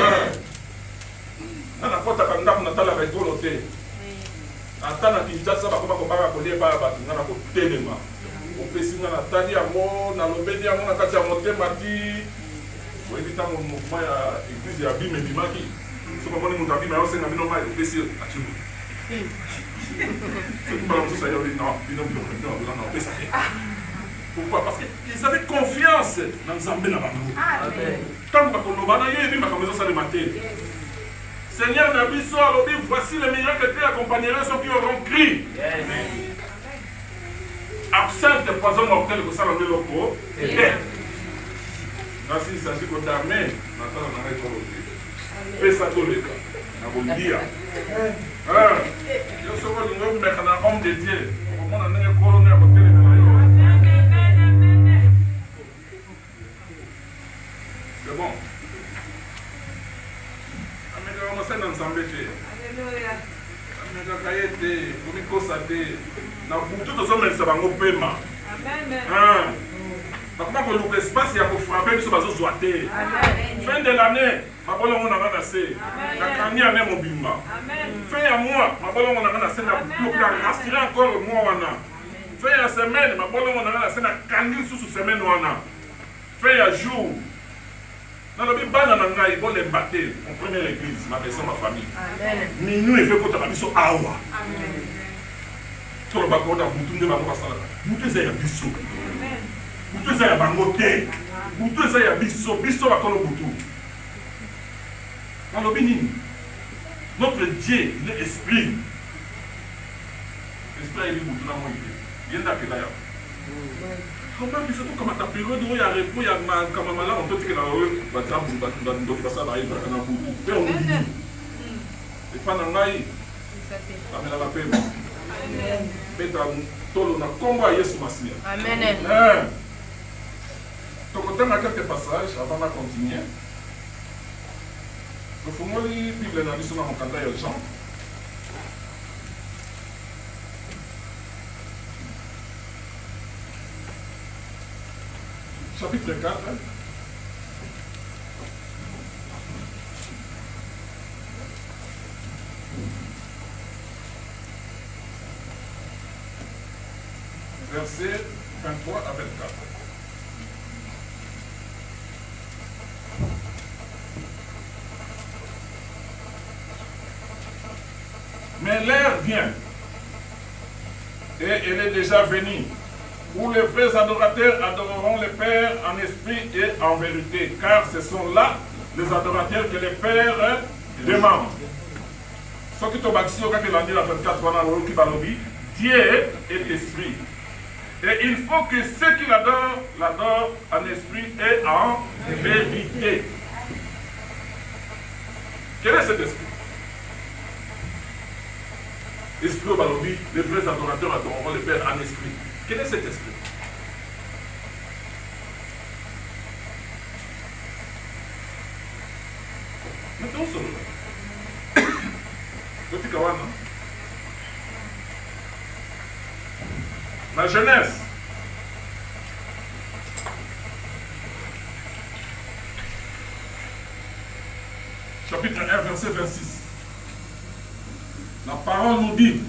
Pourquoi? Parce qu'ils avaient confiance dans Zambé Nabango. Tant que Seigneur Nabiso a dit, voici les miracles qui accompagneront ceux qui auront crié. Absinthe, poison mortel, que ça va le loco. Ainsi, il s'agit de d'armée. Maintenant, on arrête pour le fais ça tout le cas. On va dire. Je suis un homme de Dieu. On a un colonel à côté de la. C'est bon. On s'est ensemble. Alléluia. Fin de l'année, ma bonne on a ramassé. La canne même au bimba. Fin à mois, ma bonne on a ramassé la boucle à rassurer encore le mois. Fin à semaine, ma bonne on a ramassé la canne sous semaine. Fin à jour. Dans le Bible, il faut les battre en première église, ma personne, ma famille. Mais nous, il faut que tu aies awa. Tout le bateau dans Boutou, de Bango Basala. Boutou, c'est un bisso. Boutou, c'est un bangoté. Boutou, c'est un bisso. Bisso, va connaître Boutou. Dans le Bénin, notre Dieu, il est esprit. L'esprit, il est Boutou, dans mon idée. Il y a un peu d'ailleurs. Comment tu sais comment ta période où il y a repos, il y a comme un malade, on peut dire que la rue va être ça va être un bout. Mais on dit. Et pas dans l'aïe. Amen à la paix. Amen. Beta tolo na combat Yesu Massia. Amen. Donc on a quelques passages avant de continuer. Le faut lire Bible dans l'histoire de mon candidat Jean. Chapitre 4. versets 23 à 24. Mais l'heure vient, et elle est déjà venue, où les vrais adorateurs adoreront le Père en esprit et en vérité, car ce sont là les adorateurs que le Père demande. Ce qui est au Kakelandi, la 24, Dieu est esprit. Et il faut que ceux qui l'adorent en esprit et en vérité. Quel est cet esprit? Esprit au Balobi, les vrais adorateurs adoreront le Père en esprit. Quel est cet esprit? Mettons sur le petit Kawana. La jeunesse. Chapitre 1, verset 26. La parole nous dit,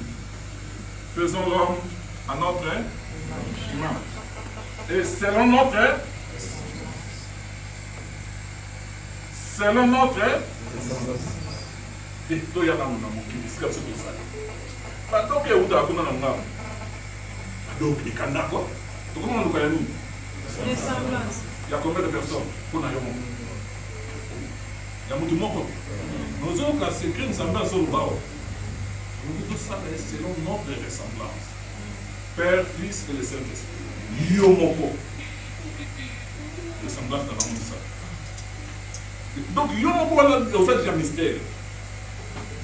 faisons l'homme à notre image. Et selon notre et toi y a dans mon qui discute sur ça. Pas donc il y a où t'as connu dans donc il canne quoi? Comment on nous connaît nous? Ressemblance. Il y a combien de personnes pour nous? Il y a beaucoup de monde. Nous avons qu'à s'écrire une semblance au bas. Tout ça est selon notre ressemblance. Père, Fils et le Saint-Esprit. Yomoko. Ressemblance dans le monde ça. Donc Yomoko on fait déjà mystère.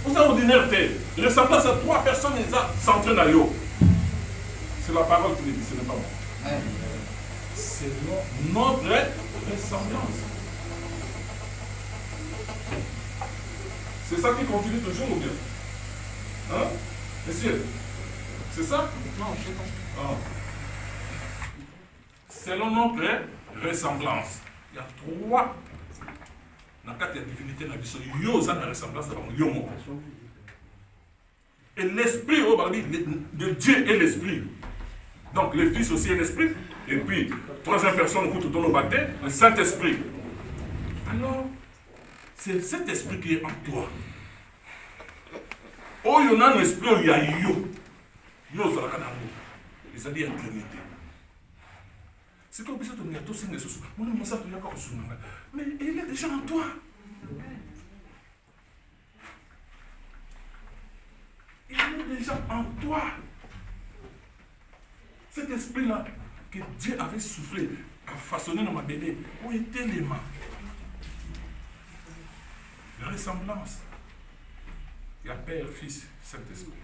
Vous avez ordinaire tel. Ressemblance à 3 personnes et ça centré dans Yo. C'est la parole qui le dit, ce n'est pas moi. C'est notre ressemblance. C'est ça qui continue toujours ou bien? Hein? Monsieur, c'est ça? Non, je sais pas. Ah. Selon notre ressemblance, il y a 3. Dans la divinité, il y a une ressemblance à et l'esprit, de Dieu est l'esprit. Donc le Fils aussi est l'esprit. Et puis, 3e personne, le Saint-Esprit. Alors, c'est cet esprit qui est en toi. Oh, il y a un esprit, il y a yo. Yo, ça va c'est-à-dire la Trinité. C'est comme ça, tu as tous ces choses. Mais il est déjà en toi. Il est déjà en toi. Cet esprit-là que Dieu avait soufflé, a façonné dans ma bébé, où étaient les mains? La ressemblance. Il y a Père, Fils, Saint-Esprit.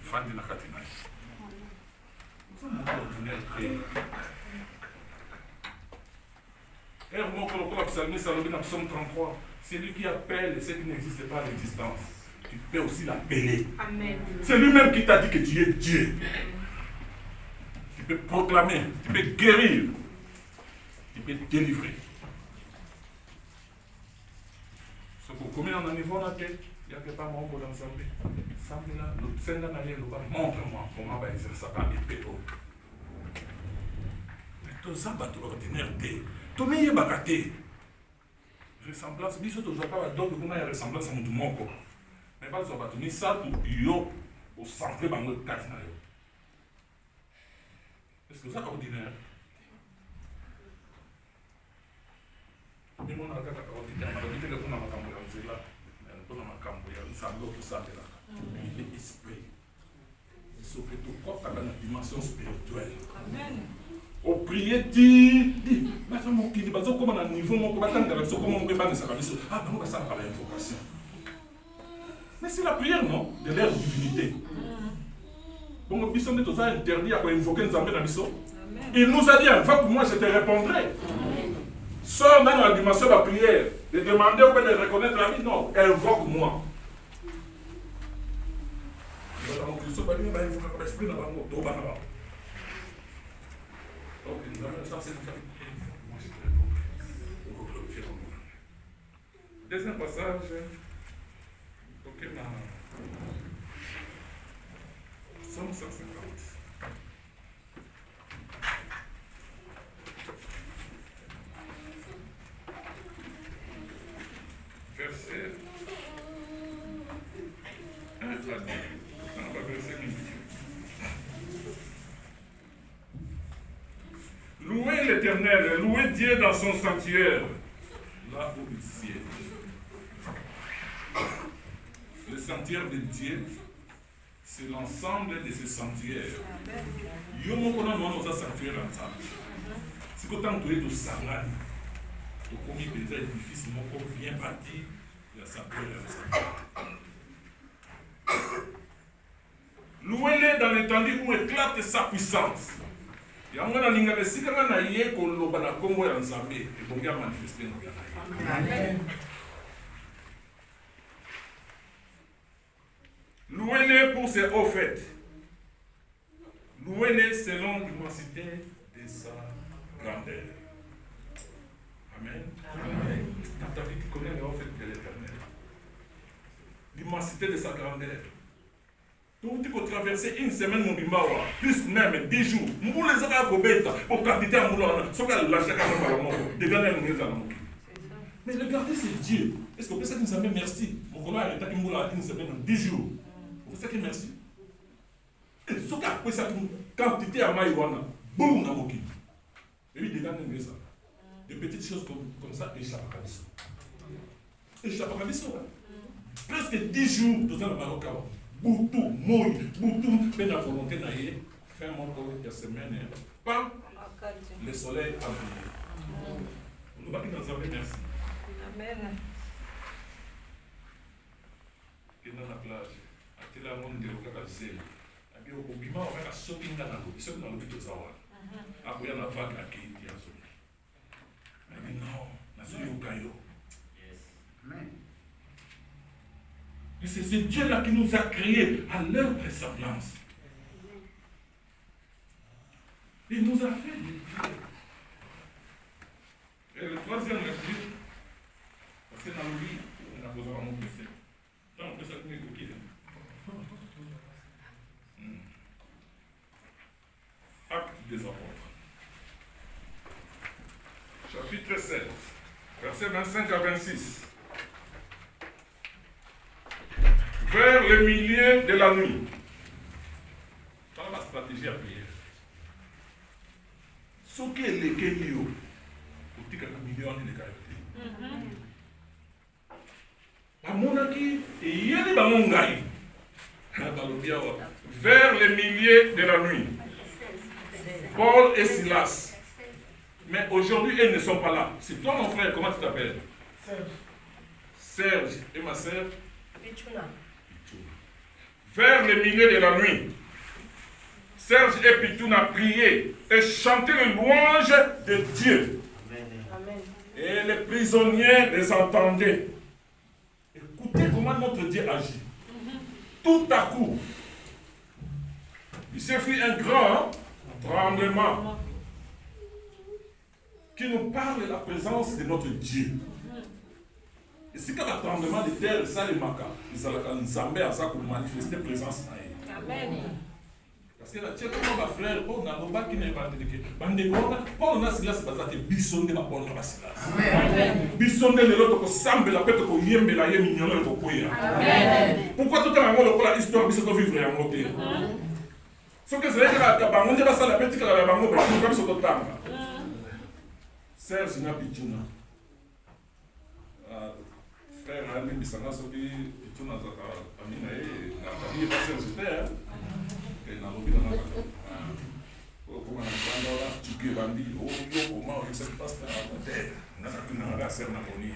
Fan de la Katina. Nous sommes ordinaires. Et moi, quand on a psalmé Salomé dans Psaume 33, c'est lui qui appelle ceux qui n'existent pas à l'existence. Tu peux aussi l'appeler. Amen. C'est lui-même qui t'a dit que tu es Dieu. Tu peux proclamer, tu peux guérir, tu peux délivrer. Ce que combien on a niveau la tête, il n'y a que pas mon bon ensemble. Samela, le Seigneur n'a rien montre-moi comment va exercer ça par épée. Mais tout ça, c'est ordinaire. Tout le monde est bagaté. Ressemblance, biso to zaka donc comment il y a ressemblance à mon moko. Mais pas ça va tenir ça tout yo au centre bango quatre na yo. Est-ce que ça est ordinaire? Mais mon aka ordinaire, ma vie que kuna makambo ya nzela, kuna makambo ya nsambo tout ça là. Il est esprit. Ce que tu crois dans la dimension spirituelle. Amen. Au prier dit mais ça mon qui dit bazo comme un niveau mon ko batanga so comme on peut pas ça biso ah non ça par l'invocation mais c'est la prière non de leur divinité bon biso de tout ça interdit à invoquer Nzambe na biso il nous a dit invoque moi je te répondrai sors dans la dimension de la prière de demander ou de reconnaître la vie non invoque moi donc Christ va dire invoque l'esprit dans la mort donc ça c'est moi je te réponds. Deuxième passage, ok, Psaume 150. l'Éternel, louez Dieu dans son sanctuaire, là où il siège. Le sanctuaire de Dieu, c'est l'ensemble de ces sanctuaires. Yo moko na mwana oza sanctuaire ensemble. Si autant tu es au sangani, tu commis des édifices moko bien bâti, il y a sanctuaire ensemble. Louez-le dans l'étendue où éclate sa puissance. Yango na linga besikanga na ye koloba na kombo ya Nzambe ebongi manifester no ya na. Amen. Louez-le pour ses hauts faits. Louez-le selon l'immensité de sa grandeur. Amen. Amen. Dans ta vie, tu connais les hauts faits de l'Éternel. L'immensité de sa grandeur. Donc tu peux traverser une semaine mon bimawa, plus même 10 jours. Nous les avons à pour quantité à Moulana, sauf qu'à lâcher quand même à mais regardez, c'est Dieu. Est-ce qu'on peut dire que merci? Mon collègue est à une semaine, 10 jours. On peut dire merci. Sauf qu'après ça, quantité à Maïwana, boum, on a moqué. Et puis, des gars n'aiment ça. Des petites choses comme ça échappent à l'issue. Échappent à l'issue. Presque 10 jours, dans un Maroc. Boutou, mouille, boutou, mais la volonté d'aller faire mon tour de semaine. Pas le soleil a brillé. Nous allons dans un merci. Amen. Et dans la plage, à la monde de l'occasion, à bien au bima, on va sauter dans l'eau, ils sont dans le but de savoir. Après, on a vague à qui il y a son. Mais non, on a sauté au caillou. Amen. Et c'est ce Dieu-là qui nous a créés à leur ressemblance. Il nous a fait des dieux. Et le troisième récit, parce que dans le lit, on a besoin de mon PC. Non, on peut s'appeler coquille. Acte des apôtres. Chapitre 7, versets 25 à 26. Vers le milieu de la nuit. Dans la stratégie à prière. Ce qui est le Kénio, au tika ka million de cailloux. La monarchie, et yéli ba mongaï. Vers le milieu de la nuit. Paul et Silas. Mais aujourd'hui, ils ne sont pas là. C'est toi, mon frère, comment tu t'appelles? Serge. Et ma sœur? Pichuna. Vers le milieu de la nuit, Serge et Pichuna priaient et chantaient les louanges de Dieu. Amen. Et les prisonniers les entendaient. Écoutez comment notre Dieu agit. Tout à coup, il se fit un grand tremblement qui nous parle de la présence de notre Dieu. Et si quand le tremblement de terre, ça les marque, ils allaient Nzambe à ça pour manifester la présence. Amen. Parce que la tienne, comme ma frère, on a un bac qui n'est pas dédié. On a Silas, c'est parce que bisonde ma bonne Silas. Bisonde le l'autre ko sambe la pète ko yembe la yemi nyolo ko koya. Amen. Pourquoi tout le monde la histoire biso ko vivre en moté? Ce que c'est que la bangonde va ça la pète que la bango ba ko biso ko tanga. Serge na Pichuna. Frère Ali Bisanga soki Pichuna za amina na famille pas Serge terre. Et na lobi na na. Comment on a là, tu peux bandi, oh yo comment on se passe dans la terre. Na na na ser na boni.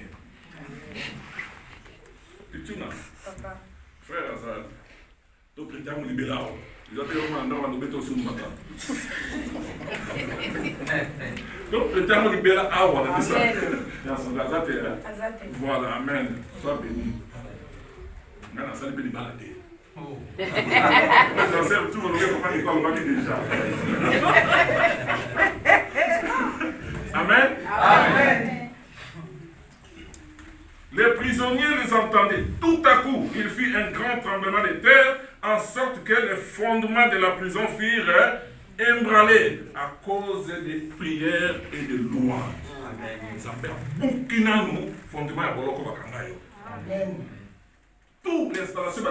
Pichuna. Papa. Frère Azal. To pretiamo libelao. Ils ont été mandando no beto sur mata. Donc pretiamo libera awa na ça. Dans son azate. Voilà, amen. Sois béni. Maintenant ça libère balade. Oh. Ça sert tout le monde pour pas parler déjà. Amen. Amen. Les prisonniers les entendaient. Tout à coup, il fit un grand tremblement de terre, en sorte que les fondements de la prison furent ébranlés à cause des prières et des louanges. Amen. Toute l'installation de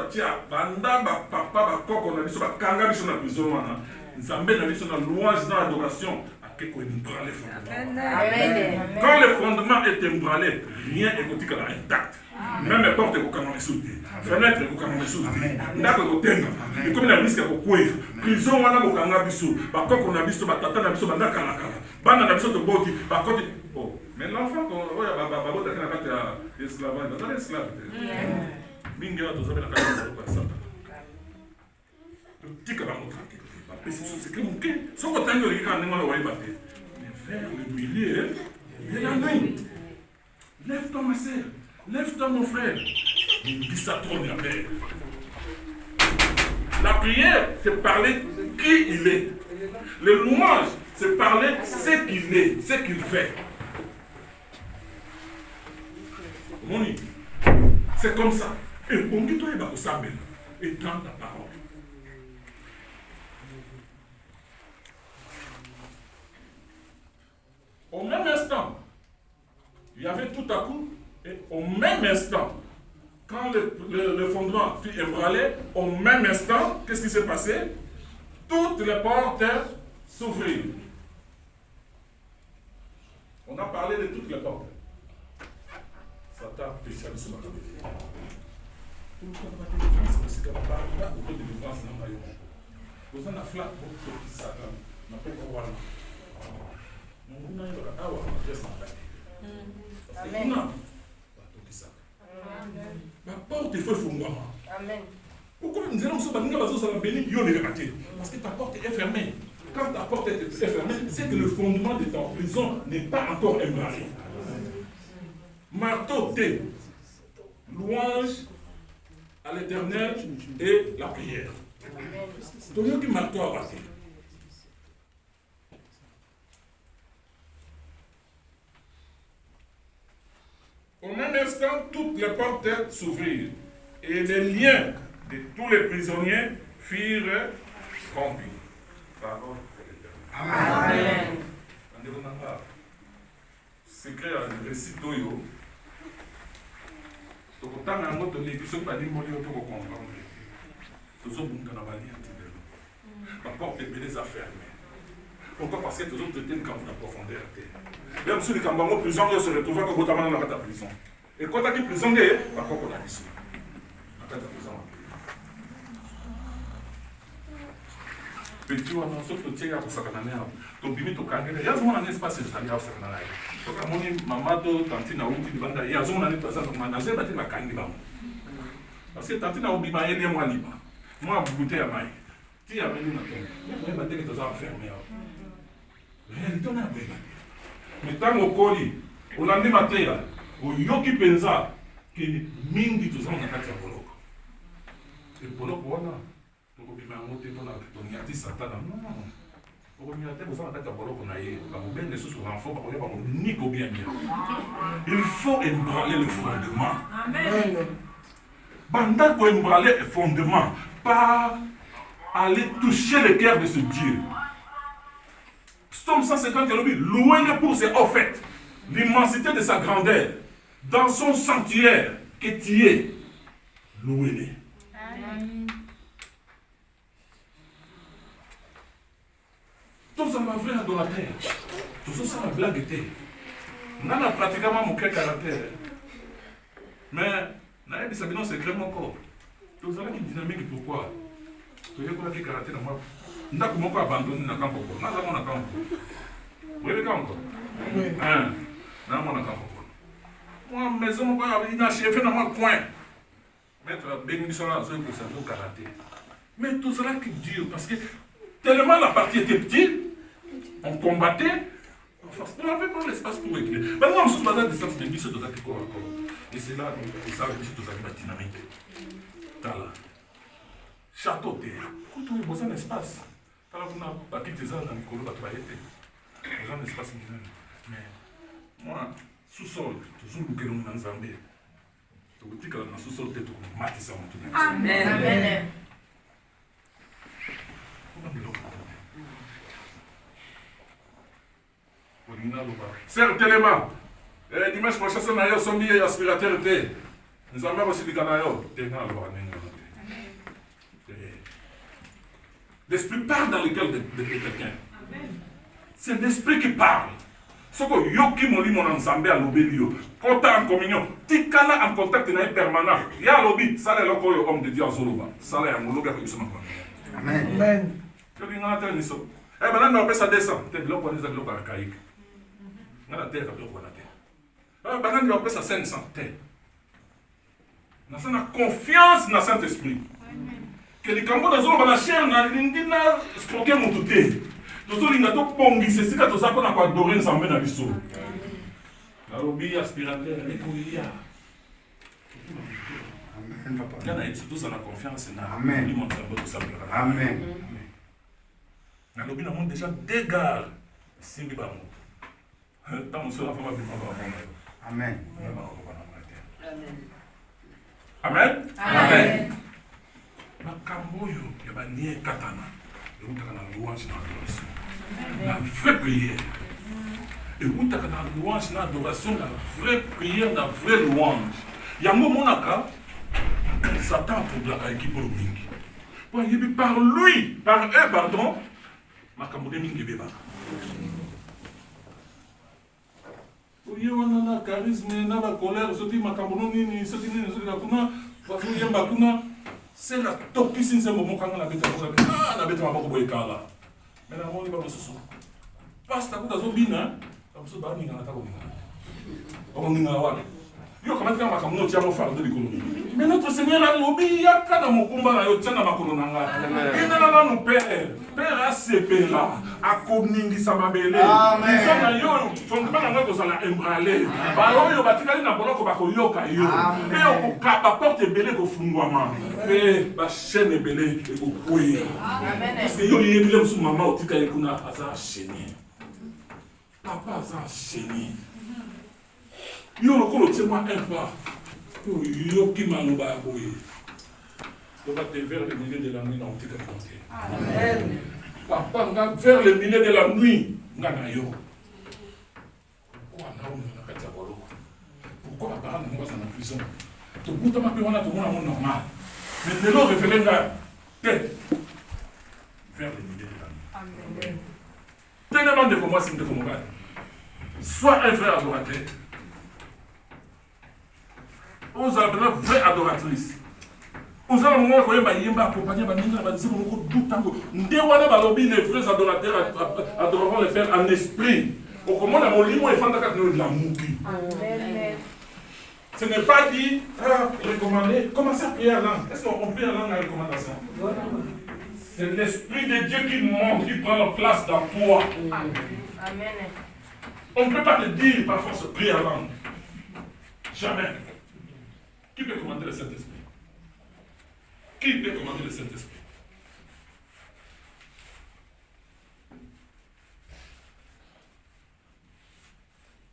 banda papa bakoko na biso bakanga biso na prison wana nzambe na biso na louange na adoration que qu'on ébranle les fondements. Amen. Quand le fondement est ébranlé, rien n'est intact. Même les portes sont sauter, fenêtres sont sauter, ndako kotenga, et comme la risque à courir, prison wana kokanga biso, ba koko na biso, ba tata na biso, ba ndaka na kala, bana na biso to boti, ba côté. Oh, mais l'enfant ko oya ba bota kana kata esclavage, dans l'esclave. Mingi wa tozabe na kala ko sata. Tika ba mo tranquille. Ba pesi so c'est que mon ké, so ko tango li kana ngolo wa ibate. Mais vers le milieu, il y a la nuit. Lève-toi ma sœur. Lève-toi mon frère. Il dit ça trop bien. La prière, c'est parler qui il est. Le louange, c'est parler ce qu'il est, ce qu'il fait. Moni, c'est comme ça. Et bon, qui toi, il va savoir. Et prends ta parole. Au même instant, il y avait tout à coup. Et au même instant, quand le fondement fut ébranlé, au même instant, qu'est-ce qui s'est passé? Toutes les portes s'ouvrirent. On a parlé de toutes les portes. Satan a péché sur la caméra. Tout le monde a été défense, parce qu'il n'y a pas beaucoup de défense dans le royaume. Vous en avez flat pour que Satan n'a pas de roi. On a eu la cawa, on a fait ça. Amen. La porte est faite pour moi. Amen. Pourquoi nous allons se battre? Parce que ta porte est fermée. Quand ta porte est fermée, c'est que le fondement de ta prison n'est pas encore ébranlé. Marteau T. Louange à l'Éternel et la prière. Donc, qui marteau à battre. Au même instant, toutes les portes s'ouvrirent et les liens de tous les prisonniers furent rompus. Parole de l'Éternel. Amen. Secret à récit d'Oyo. Donc, autant à notre l'église, pas dire que nous devons comprendre. Nous sommes dans la vallée. La porte est belle à fermer. Pourquoi? Parce que les autres étaient quand la profondeur. Même si les Kambamo prisonniers se retrouvaient comme Botamana dans la prison. Et quand tu es prisonnier, par contre, on a dit ça. Petit ou non, sauf que tu es à Sakanana. Donc, limite au Kangé, il y a un espace de Salia au Sakanana. Donc, à mon maman, Tantina ou Banda, il y a un espace de Manazé, mais tu vas Kangé. Parce que Tantina ou Bima, il y a moi libre. Moi, vous goûtez à Maï. Tu as venu maintenant. Il y a des gens enfermés. Réalité, on a un mais tant au colis, au lendemain matin, au yoki penza, que mingi tout ça on a fait à Bolok. Et Bolok, voilà. Donc, on a monté pour la toniati satana. Non, on a fait vous en fait à Bolok, on a eu, on a bien des sous sur l'enfant, on a ni bien bien. Il faut ébranler le fondement. Amen. Banda pour ébranler le fondement, pas aller toucher le cœur de ce Dieu. Psaume 150, louez-le pour ses offres, l'immensité de sa grandeur, dans son sanctuaire que tu es. Louez-le. Amen. Tout ça m'a vrai adorateur. Tout ça m'a blague été. On a pratiquement mon cœur caractère. Mais, on a dit ça, c'est vraiment encore. Tout ça qui dynamique, pourquoi? Tu veux qu'on ait caractère dans moi? Nous avons abandonné le camp. Nous avons un camp. Vous voyez le camp? Oui. Nous avons un camp. Moi, maison, il a chef dans mon coin. Mettre bénédiction là, c'est pour ça, nous caractère. Mais tout cela qui dure, parce que tellement la partie était petite, on combattait, on n'avait pas l'espace pour écrire. Maintenant, on se passe à la distance, mais c'est tout ça qui corps. Et c'est là, donc, ça, c'est tout ça qui va dynamique. Voilà. Château terre. Quand on est besoin d'espace, quand on a bâti des arbres dans le colo, on a besoin d'espace. Mais moi, sous-sol, toujours le guénon dans Zambé. Tu dis que dans le sous-sol, tu es maté ça. Amen. Amen. Certainement, dimanche prochain, c'est un sommet aspirateur. Nous avons aussi des canaux. L'esprit part dans le cœur de quelqu'un. C'est l'esprit qui parle. Ce que yoki moli mon ensemble à l'obélio. Quand en communion, tikana en contact permanent. Ya lobi, ça est l'homme homme de Dieu en Zoloba. Ça est mon lobe qui Amen. Amen. Que bien on a terre niso. Eh ben là on ça descend. T'es bloc pour les blocs archaïques. On a la terre bloc pour la terre. Ah ben là on appelle ça 500 terre. Nous avons confiance dans Saint-Esprit. Que les cambos dans la chair na lindina stocker mon touté. Tous les gâteaux pongi, c'est ce que tu as qu'on a adoré ensemble dans l'histoire. La lobby aspirateur, les couilles. Amen, papa. Il y en a tous dans la confiance. Amen. Amen. La lobby n'a déjà d'égal. C'est le bas. Tant que cela va bien. Amen. Amen. Amen. Makamboyo, il y a nié katana. Et vous avez la louange dans l'adoration. La vraie prière. Et vous avez la louange dans l'adoration, la vraie prière, la vraie louange. Il y a un moment là, Satan pour la équipe au mingi. Par lui, par eux, pardon, Makamboyo mingi beba. Il y a un charisme, il la colère, ce qui Makamboyo nini, ce qui la kuna, parce qu'il y a un bakuna. C'est la top qui s'est moment quand on a bête à la bête à beaucoup de kala. Mais la mort n'est pas ce soir. Parce que tu as zobina, comme ça, bah, n'inga ta on n'inga wa. Yo comment tu as ma camoufle tiens mon phare de l'économie. Mais notre Seigneur a lobby ya kana mokumba na yo tiens na makolo nanga. Et na nous père a sepé là, a comningi samabele. Amen. Ça na yo, fondement na ngo sala embralé. Ba yo batikali na boloko ba ko yoka yo. Mais on ka porte belé ko fungwama. Mais ba chaîne belé ko koué. Amen. Parce que yo yebile musu mama otika ekuna aza chaîne. Papa aza chaîne. Yo lokolo tiens-moi un pas. Yo qui m'a loba boye. On va te vers le milieu de la nuit dans tes quartiers. Amen. Papa, on va vers le milieu de la nuit. Nganayo. Pourquoi on a fait ça? Pourquoi la parole nous va en prison? Tout le monde a pu voir tout le monde normal. Mais de l'eau révélé tête vers le milieu de la nuit. Amen. Tellement de comment c'est de comment va. Sois un frère adorateur. On a une vraie adoratrice. On a un moment où on va accompagner les vrais adorateurs adoreront le faire en esprit. Au comment on a mon livre et de la mouki. Ce n'est pas dit recommander. Commencez à prier en langue. Est-ce qu'on prie en langue à recommandation? C'est l'esprit de Dieu qui monte, qui prend la place dans toi. Amen. On ne peut pas te dire par force prier en langue. Jamais. Qui peut commander le Saint-Esprit? Qui peut commander le Saint-Esprit?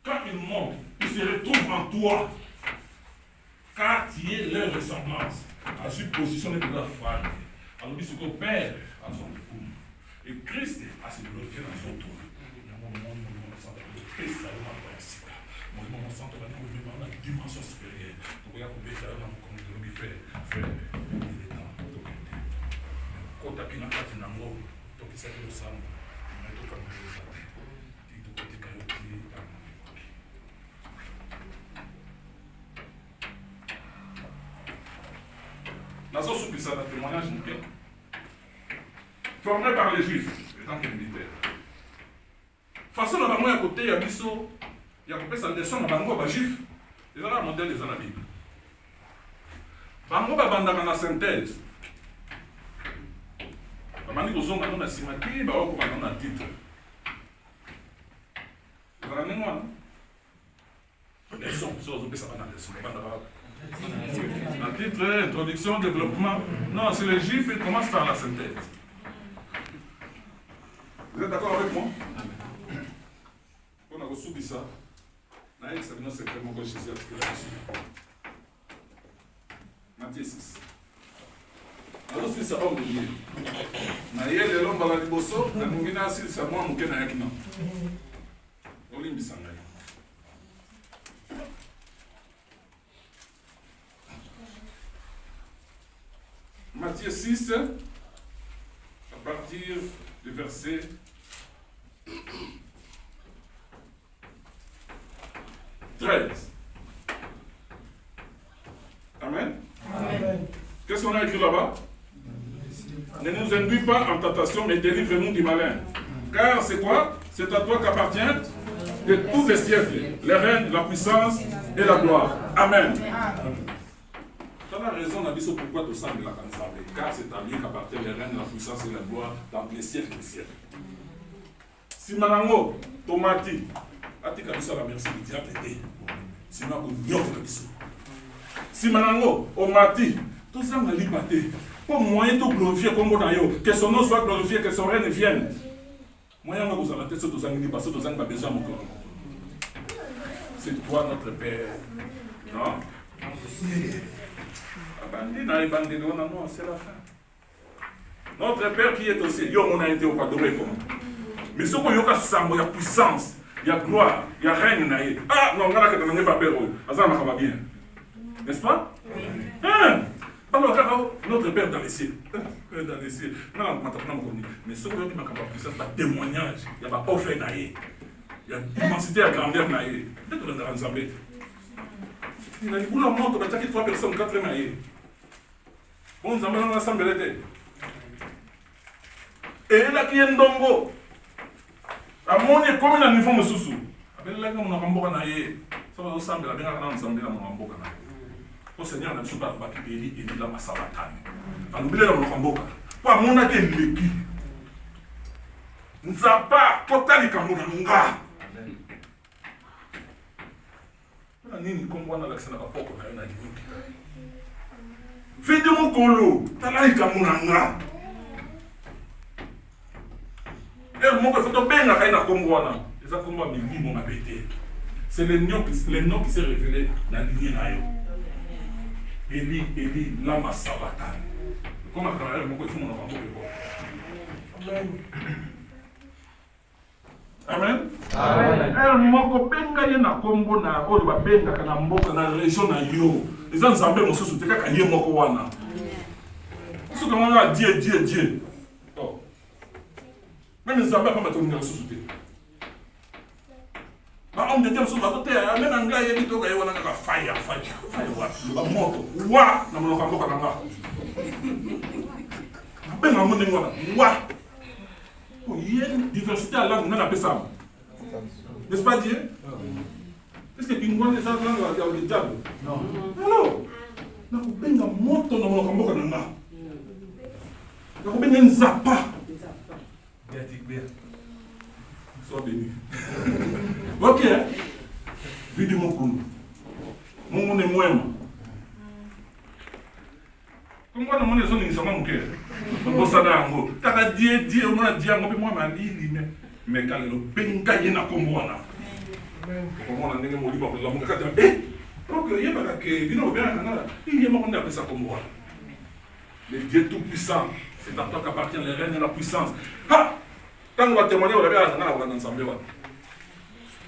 Quand il monte, il se retrouve en toi. Car tu es leur ressemblance. À cette position de la femme. Alors, il se Père à son époux. Et Christ a se glorifié dans son tour. Mon centre va nous dans la dimension supérieure. Donc, il y a un peu de faire il est temps de quitter. Quand tu as pris la carte, tu as donc il s'est fait le sang. Mais tout comme je l'ai dit, tu as dit, la sauce sous ça, le témoignage formé par les Juifs, les tant que militaires. Façon à moi à côté, il y a Bisso. Il y a coupé sa leçon à Bango Juif. Ils ont un modèle des Anabis. Bango Bandana la synthèse. Bamani Gozon a un symétrie, Baoko a un titre. Vous avez moi? Leçon, ça vous ça la leçon. Un titre, introduction, développement. Non, c'est les Juifs qui commencent par la synthèse. Vous êtes d'accord avec moi? On a reçu ça. C'est vraiment que Jésus a fait. Matthieu 6. Alors, c'est ça, homme de Dieu. Naïe, l'homme va la liboso, la mouvina, c'est ça, moi, mon kena yakina. Olimbi Sangay. Matthieu 6, à partir du verset 13. Amen. Qu'est-ce qu'on a écrit là-bas? Ne nous induis pas en tentation, mais délivre-nous du malin. Car c'est quoi? C'est à toi qu'appartiennent de tous les siècles, les règnes, la puissance et la gloire. Amen. Tu as raison, on a dit pourquoi tu sembles la ensemble. Car c'est à lui qu'appartiennent les règnes, la puissance et la gloire dans les siècles des siècles. Si Manango, Tomati, Atika Bissou la merci du diable était. Sinon, on n'y a pas Bissou. Si Manango, Omati, tout ça m'a liberté. Pour moyen de glorifier comme on a eu, que son nom soit glorifié, que son règne vienne. Moyen de vous arrêter, c'est tout ça, parce que tout ça n'a pas besoin de mon corps. C'est toi notre Père. Non? Non, c'est la fin. Notre Père qui est au ciel, on a été au Padoré comme. Mais ce qu'on a il y a puissance, il y a gloire, il y a règne. Ah non, on a que pas peur. Ça va bien. N'est-ce pas? Hein? Alors, notre Père dans les cieux. Dans les cieux. Non, mais ce qu'on a puissance, c'est un témoignage. Il n'y a pas offert. Il y a immensité à grandeur. Peut-être qu'on a ensemble. Il a dit, vous la montre, on a 3 personnes, 4 mailles. On nous emmène ensemble. Et là qui est ndongo. À mon est comme un niveau sous. Avec là, on a ramboka naïe. Ça va ensemble, la bien ensemble, on a ramboka naïe. Au Seigneur, on a besoin de bâtir et de la massabatane. On oublie la ramboka. Pour mon a été l'équipe. Nous n'avons pas total comme on a. Nini kombo na lakisana kapoko na yona limiki. Fide mon kolo, talai kamunanga. Mon photo benga kaina kombo wana. Eza kombo mingi mon abete. C'est le nom qui s'est révélé dans l'lignée na yo. Eli lama sabata. Comment quand mon ko fumo na kombo ko. Amen. Amen. Moko benga ye na kombo na oyo ba benga kana mboka na région na yo. Eza nzambe mosusu te kaka ye moko wana. Soka mwana Dieu. Oh. Même nzambe pa matonga mosusu te. Ba on de Dieu mosusu ba te amen anga ye bitoka ye wana kaka fire wa. Ba moto wa na mwana mboka na nga. Benga mo ndenge wana wa. Il y a une diversité à langue, on a appelé ça. N'est-ce pas Dieu? Est-ce que tu vois les langues dans le diable? Non. Alors, on a coupé une moto dans mon cambo. On a coupé une zappa. Sois béni. Ok. Vie de mon coup. Mon monde est moins. Comment on a besoin de mon cœur? On ça dango. Taka Dieu, on a dit ngo moi malili mais quand le benga yena komwana. Comment on a ndenge mo liba ko lamuka kata donc il y a pas que vino bien nana. Il y a mon appelle ça komwana. Le Dieu tout puissant, c'est à toi qu'appartient le règne et la puissance. Ha! Tant on va témoigner on va nana on va ensemble wa.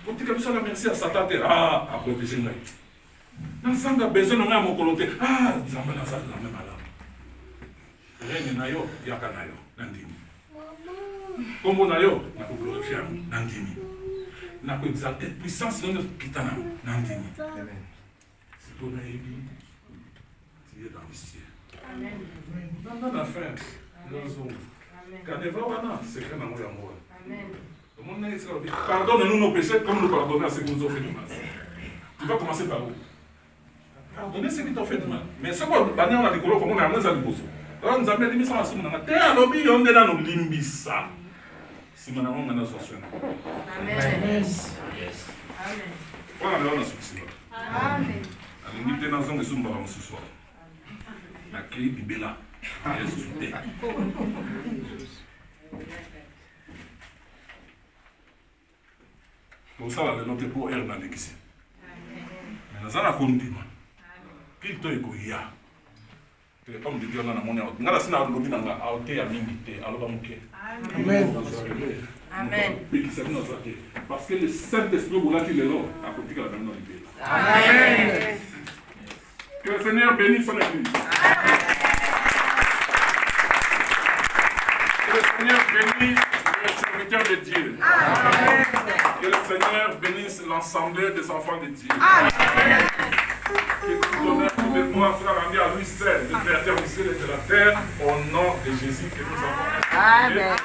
On dit que ça la merci à Satan à protéger nous. Ensemble a besoin de moi mon volonté. Ah, ça me lance la même là. Règne na yo, yaka na yo, nandini. Kombo na yo, na ko glorifier nandini. Na ko exalter puissance de notre kitana nandini. Amen. C'est ton ébi. Tu es dans les cieux. Amen. Dans la fin, Amen. Quand Eva wana, c'est que na mo ya mo. Amen. Pardonne-nous nos péchés comme nous pardonnons à ceux qui nous ont fait du mal. Tu vas commencer par où? Pardonnez ceux qui t'ont fait du mal. Mais c'est quoi, on a dit comment on a amené ça du bosso. On nous a mis ça sur mon te alobi on est dans nos limbisa. Si mon amour maintenant soit soigné. Amen. Amen. Voilà, on a succès. Amen. Alors nous tenons ensemble sur nous ce soir. La clé bibela. Jésus t'est. Pour ça la note pour elle dans l'église. Mais nous allons continuer. Qu'il te écoute. Comme Dieu n'a pas monnaie. Nous allons se faire l'obéissance à ôter à l'imiter, à l'obéir. Amen. Amen. Parce que le Saint-Esprit vous l'a dit le nom à côté de la même nourriture. Amen. Que le Seigneur bénisse son Église. Que le Seigneur bénisse les serviteurs de Dieu. Amen. Que le Seigneur bénisse l'ensemble des enfants de Dieu. Que tout honneur, tout le gloire soit rendu à lui seul, le Créateur du ciel et de la terre, au nom de Jésus que nous avons. Amen.